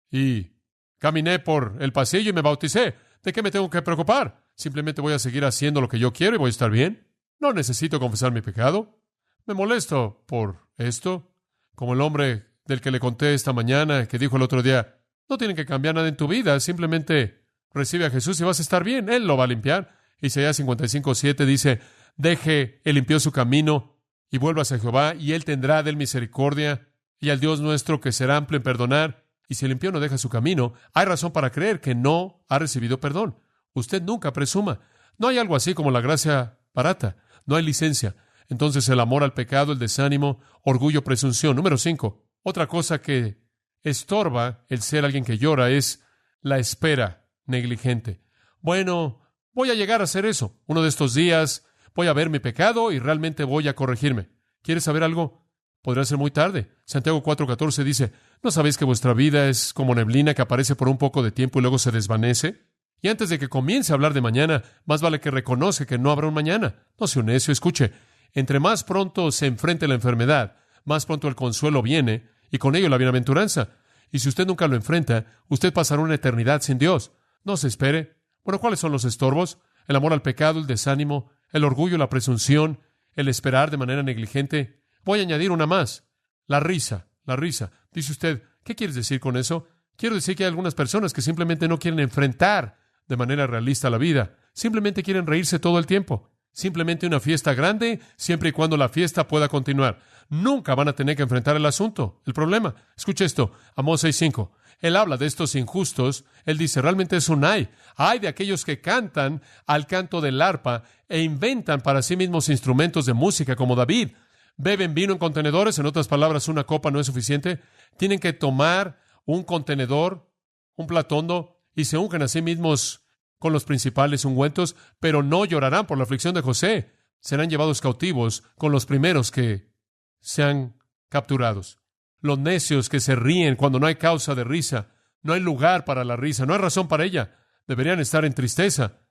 y caminé por el pasillo y me bauticé. ¿De qué me tengo que preocupar? Simplemente voy a seguir haciendo lo que yo quiero y voy a estar bien. No necesito confesar mi pecado. Me molesto por esto, como el hombre del que le conté esta mañana, que dijo el otro día, no tienen que cambiar nada en tu vida, simplemente recibe a Jesús y vas a estar bien, Él lo va a limpiar. Isaías 55:7 dice, deje, Él limpió su camino y vuelvas a Jehová, y Él tendrá de él misericordia, y al Dios nuestro que será amplio en perdonar. Y si el impío no deja su camino, hay razón para creer que no ha recibido perdón. Usted nunca presuma. No hay algo así como la gracia barata. No hay licencia. Entonces el amor al pecado, el desánimo, orgullo, presunción. Número 5. Otra cosa que estorba el ser alguien que llora es la espera negligente. Bueno, voy a llegar a hacer eso. Uno de estos días voy a ver mi pecado y realmente voy a corregirme. ¿Quieres saber algo? Podrá ser muy tarde. Santiago 4:14 dice, ¿no sabéis que vuestra vida es como neblina que aparece por un poco de tiempo y luego se desvanece? Y antes de que comience a hablar de mañana, más vale que reconoce que no habrá un mañana. No sea un necio, escuche. Entre más pronto se enfrente la enfermedad, más pronto el consuelo viene y con ello la bienaventuranza. Y si usted nunca lo enfrenta, usted pasará una eternidad sin Dios. No se espere. Bueno, ¿cuáles son los estorbos? El amor al pecado, el desánimo, el orgullo, la presunción, el esperar de manera negligente. Voy a añadir una más. La risa, la risa. Dice usted, ¿qué quieres decir con eso? Quiero decir que hay algunas personas que simplemente no quieren enfrentar de manera realista la vida. Simplemente quieren reírse todo el tiempo. Simplemente una fiesta grande, siempre y cuando la fiesta pueda continuar. Nunca van a tener que enfrentar el asunto, el problema. Escuche esto, Amós 6:5. Él habla de estos injustos. Él dice, realmente es un ay. Ay de aquellos que cantan al canto del arpa e inventan para sí mismos instrumentos de música como David. Beben vino en contenedores, en otras palabras, una copa no es suficiente. Tienen que tomar un contenedor, un plato hondo, y se ungen a sí mismos con los principales ungüentos, pero no llorarán por la aflicción de José. Serán llevados cautivos con los primeros que sean capturados. Los necios que se ríen cuando no hay causa de risa. No hay lugar para la risa, no hay razón para ella. Deberían estar en tristeza.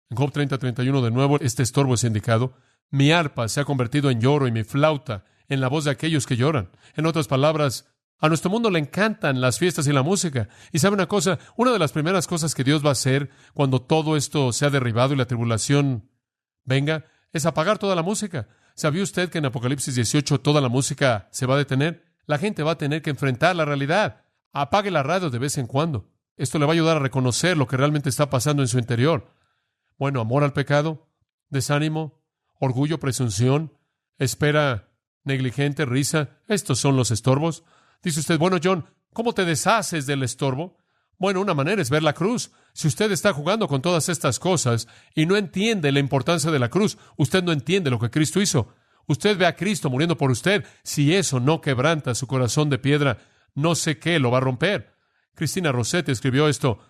En Job 30:31 de nuevo, este estorbo es indicado. Mi arpa se ha convertido en lloro y mi flauta en la voz de aquellos que lloran. En otras palabras, a nuestro mundo le encantan las fiestas y la música. Y sabe una cosa, una de las primeras cosas que Dios va a hacer cuando todo esto sea derribado y la tribulación venga, es apagar toda la música. ¿Sabía usted que en Apocalipsis 18 toda la música se va a detener? La gente va a tener que enfrentar la realidad. Apague la radio de vez en cuando. Esto le va a ayudar a reconocer lo que realmente está pasando en su interior. Bueno, amor al pecado, desánimo, orgullo, presunción, espera negligente, risa. Estos son los estorbos. Dice usted, bueno, John, ¿cómo te deshaces del estorbo? Bueno, una manera es ver la cruz. Si usted está jugando con todas estas cosas y no entiende la importancia de la cruz, usted no entiende lo que Cristo hizo. Usted ve a Cristo muriendo por usted. Si eso no quebranta su corazón de piedra, no sé qué lo va a romper. Cristina Rossetti escribió esto.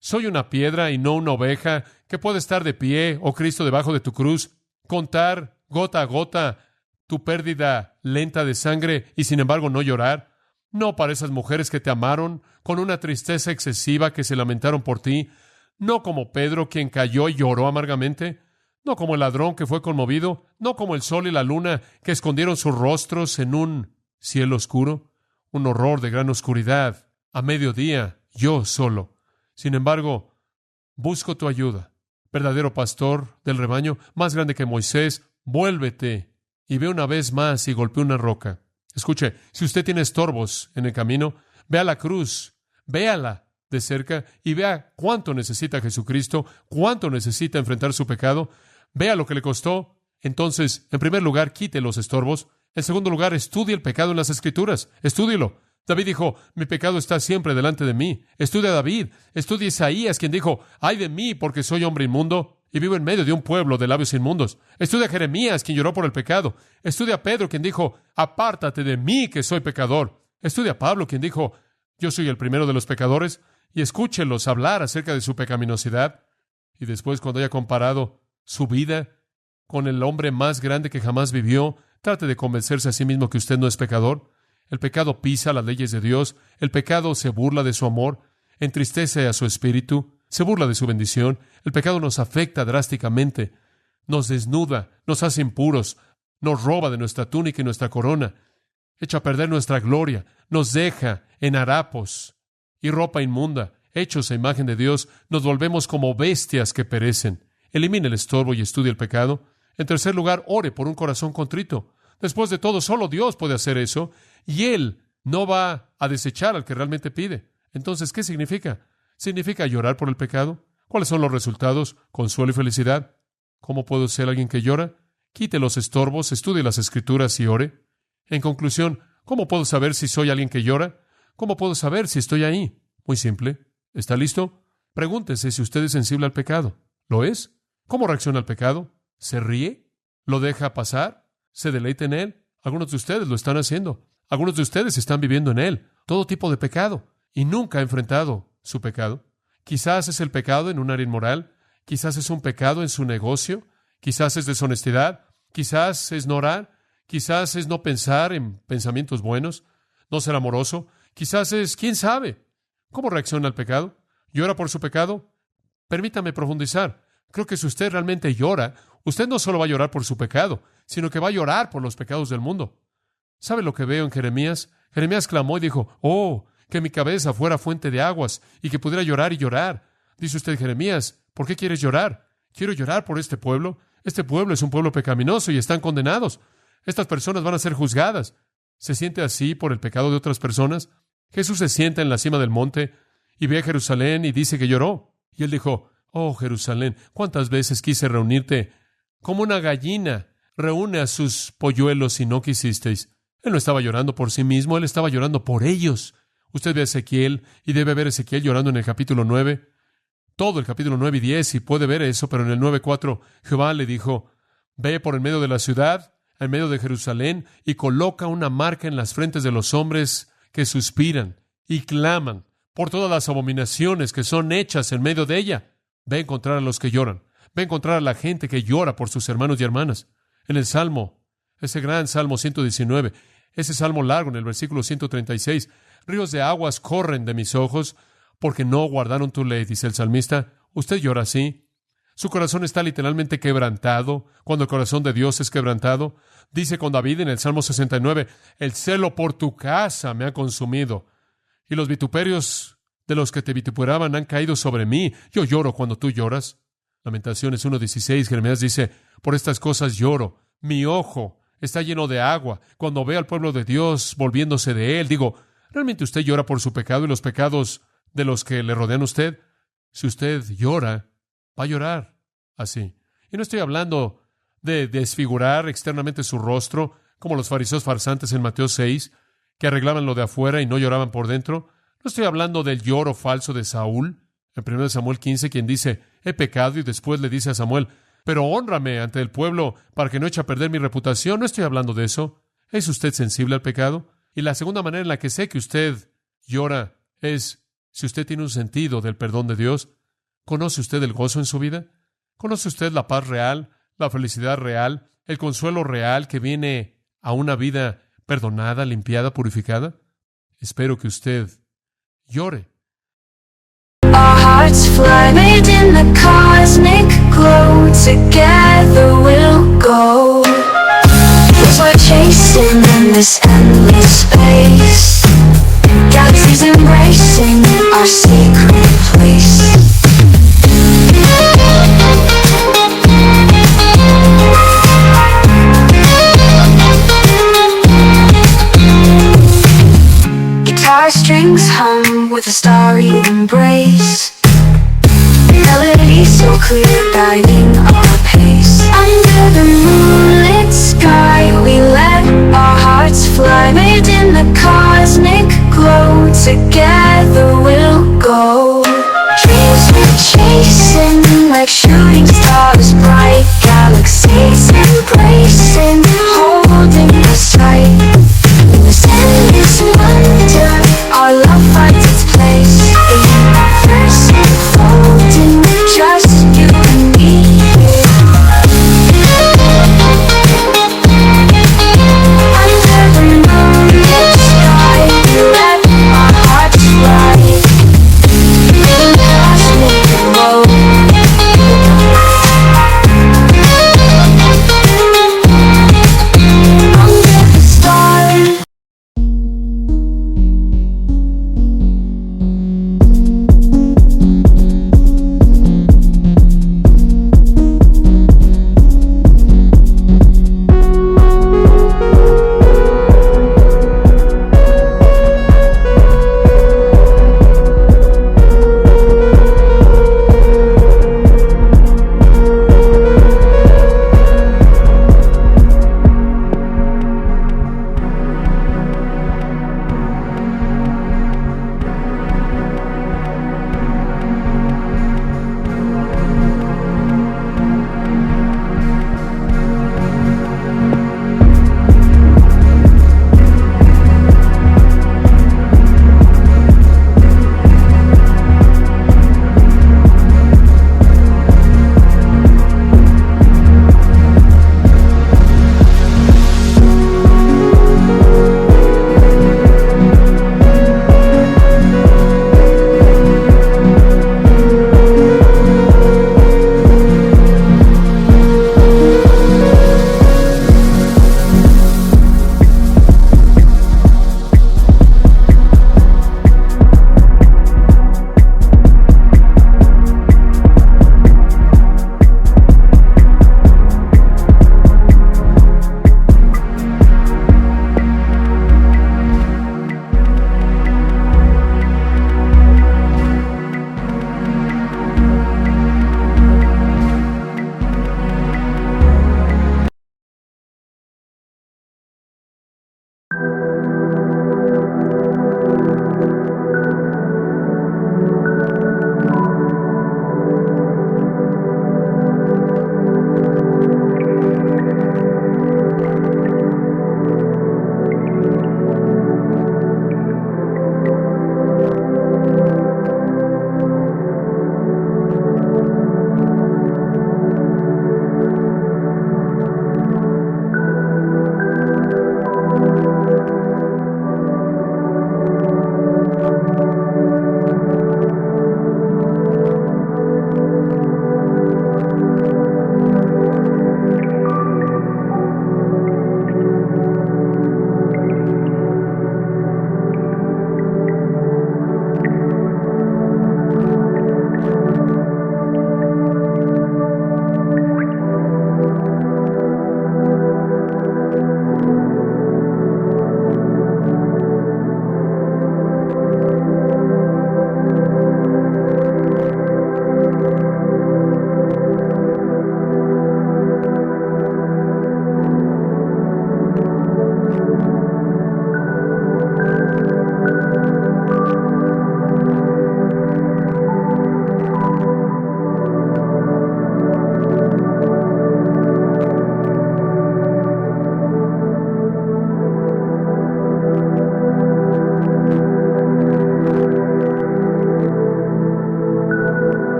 Soy una piedra y no una oveja que puede estar de pie, oh Cristo, debajo de tu cruz, contar gota a gota tu pérdida lenta de sangre y sin embargo no llorar. No para esas mujeres que te amaron con una tristeza excesiva que se lamentaron por ti. No como Pedro, quien cayó y lloró amargamente. No como el ladrón que fue conmovido. No como el sol y la luna que escondieron sus rostros en un cielo oscuro. Un horror de gran oscuridad. A mediodía, yo solo. Sin embargo, busco tu ayuda. Verdadero pastor del rebaño, más grande que Moisés, vuélvete y ve una vez más y golpea una roca. Escuche, si usted tiene estorbos en el camino, vea la cruz, véala de cerca y vea cuánto necesita Jesucristo, cuánto necesita enfrentar su pecado, vea lo que le costó. Entonces, en primer lugar, quite los estorbos. En segundo lugar, estudie el pecado en las Escrituras. Estúdielo. David dijo, mi pecado está siempre delante de mí. Estudia a David. Estudia a Isaías, quien dijo, ay de mí porque soy hombre inmundo y vivo en medio de un pueblo de labios inmundos. Estudia a Jeremías, quien lloró por el pecado. Estudia a Pedro, quien dijo, apártate de mí que soy pecador. Estudia a Pablo, quien dijo, yo soy el primero de los pecadores. Y escúchelos hablar acerca de su pecaminosidad. Y después, cuando haya comparado su vida con el hombre más grande que jamás vivió, trate de convencerse a sí mismo que usted no es pecador. El pecado pisa las leyes de Dios. El pecado se burla de su amor, entristece a su espíritu, se burla de su bendición. El pecado nos afecta drásticamente, nos desnuda, nos hace impuros, nos roba de nuestra túnica y nuestra corona, echa a perder nuestra gloria, nos deja en harapos y ropa inmunda. Hechos a imagen de Dios, nos volvemos como bestias que perecen. Elimine el estorbo y estudie el pecado. En tercer lugar, ore por un corazón contrito. Después de todo, solo Dios puede hacer eso, y Él no va a desechar al que realmente pide. Entonces, ¿qué significa? ¿Significa llorar por el pecado? ¿Cuáles son los resultados? Consuelo y felicidad. ¿Cómo puedo ser alguien que llora? Quite los estorbos, estudie las Escrituras y ore. En conclusión, ¿cómo puedo saber si soy alguien que llora? ¿Cómo puedo saber si estoy ahí? Muy simple. ¿Está listo? Pregúntese si usted es sensible al pecado. ¿Lo es? ¿Cómo reacciona al pecado? ¿Se ríe? ¿Lo deja pasar? ¿Se deleita en él? Algunos de ustedes lo están haciendo. Algunos de ustedes están viviendo en él. Todo tipo de pecado. Y nunca ha enfrentado su pecado. Quizás es el pecado en un área inmoral. Quizás es un pecado en su negocio. Quizás es deshonestidad. Quizás es no orar. Quizás es no pensar en pensamientos buenos. No ser amoroso. Quizás es, ¿quién sabe? ¿Cómo reacciona al pecado? ¿Llora por su pecado? Permítame profundizar. Creo que si usted realmente llora, usted no solo va a llorar por su pecado, sino que va a llorar por los pecados del mundo. ¿Sabe lo que veo en Jeremías? Jeremías clamó y dijo, ¡oh, que mi cabeza fuera fuente de aguas y que pudiera llorar y llorar! Dice usted, Jeremías, ¿por qué quieres llorar? Quiero llorar por este pueblo. Este pueblo es un pueblo pecaminoso y están condenados. Estas personas van a ser juzgadas. ¿Se siente así por el pecado de otras personas? Jesús se sienta en la cima del monte y ve a Jerusalén y dice que lloró. Y él dijo, oh, Jerusalén, ¿cuántas veces quise reunirte? Como una gallina reúne a sus polluelos y no quisisteis. Él no estaba llorando por sí mismo, él estaba llorando por ellos. Usted ve a Ezequiel y debe ver a Ezequiel llorando en el capítulo 9. Todo el capítulo 9 y 10 y puede ver eso, pero en el 9:4 Jehová le dijo, ve por el medio de la ciudad, en medio de Jerusalén, y coloca una marca en las frentes de los hombres que suspiran y claman por todas las abominaciones que son hechas en medio de ella. Ve a encontrar a los que lloran. Ve a encontrar a la gente que llora por sus hermanos y hermanas. En el Salmo, ese gran Salmo 119, ese Salmo largo en el versículo 136, ríos de aguas corren de mis ojos porque no guardaron tu ley, dice el salmista. ¿Usted llora así? Su corazón está literalmente quebrantado cuando el corazón de Dios es quebrantado. Dice con David en el Salmo 69, el celo por tu casa me ha consumido y los vituperios de los que te vituperaban han caído sobre mí. Yo lloro cuando tú lloras. Lamentaciones 1:16, Jeremías dice, por estas cosas lloro. Mi ojo está lleno de agua. Cuando veo al pueblo de Dios volviéndose de él, digo, ¿realmente usted llora por su pecado y los pecados de los que le rodean a usted? Si usted llora, va a llorar así. Y no estoy hablando de desfigurar externamente su rostro, como los fariseos farsantes en Mateo 6, que arreglaban lo de afuera y no lloraban por dentro. No estoy hablando del lloro falso de Saúl, en 1 Samuel 15, quien dice, he pecado, y después le dice a Samuel, pero hónrame ante el pueblo para que no eche a perder mi reputación. No estoy hablando de eso. ¿Es usted sensible al pecado? Y la segunda manera en la que sé que usted llora es si usted tiene un sentido del perdón de Dios. ¿Conoce usted el gozo en su vida? ¿Conoce usted la paz real, la felicidad real, el consuelo real que viene a una vida perdonada, limpiada, purificada? Espero que usted llore. Our hearts fly made in the cosmic glow. Together we'll go. We're chasing in this endless space. Galaxies embracing our secret place. Guitar strings hum with a starry embrace. Melody so clear, guiding our pace. Under the moonlit sky, we let our hearts fly, made in the cosmic glow. Together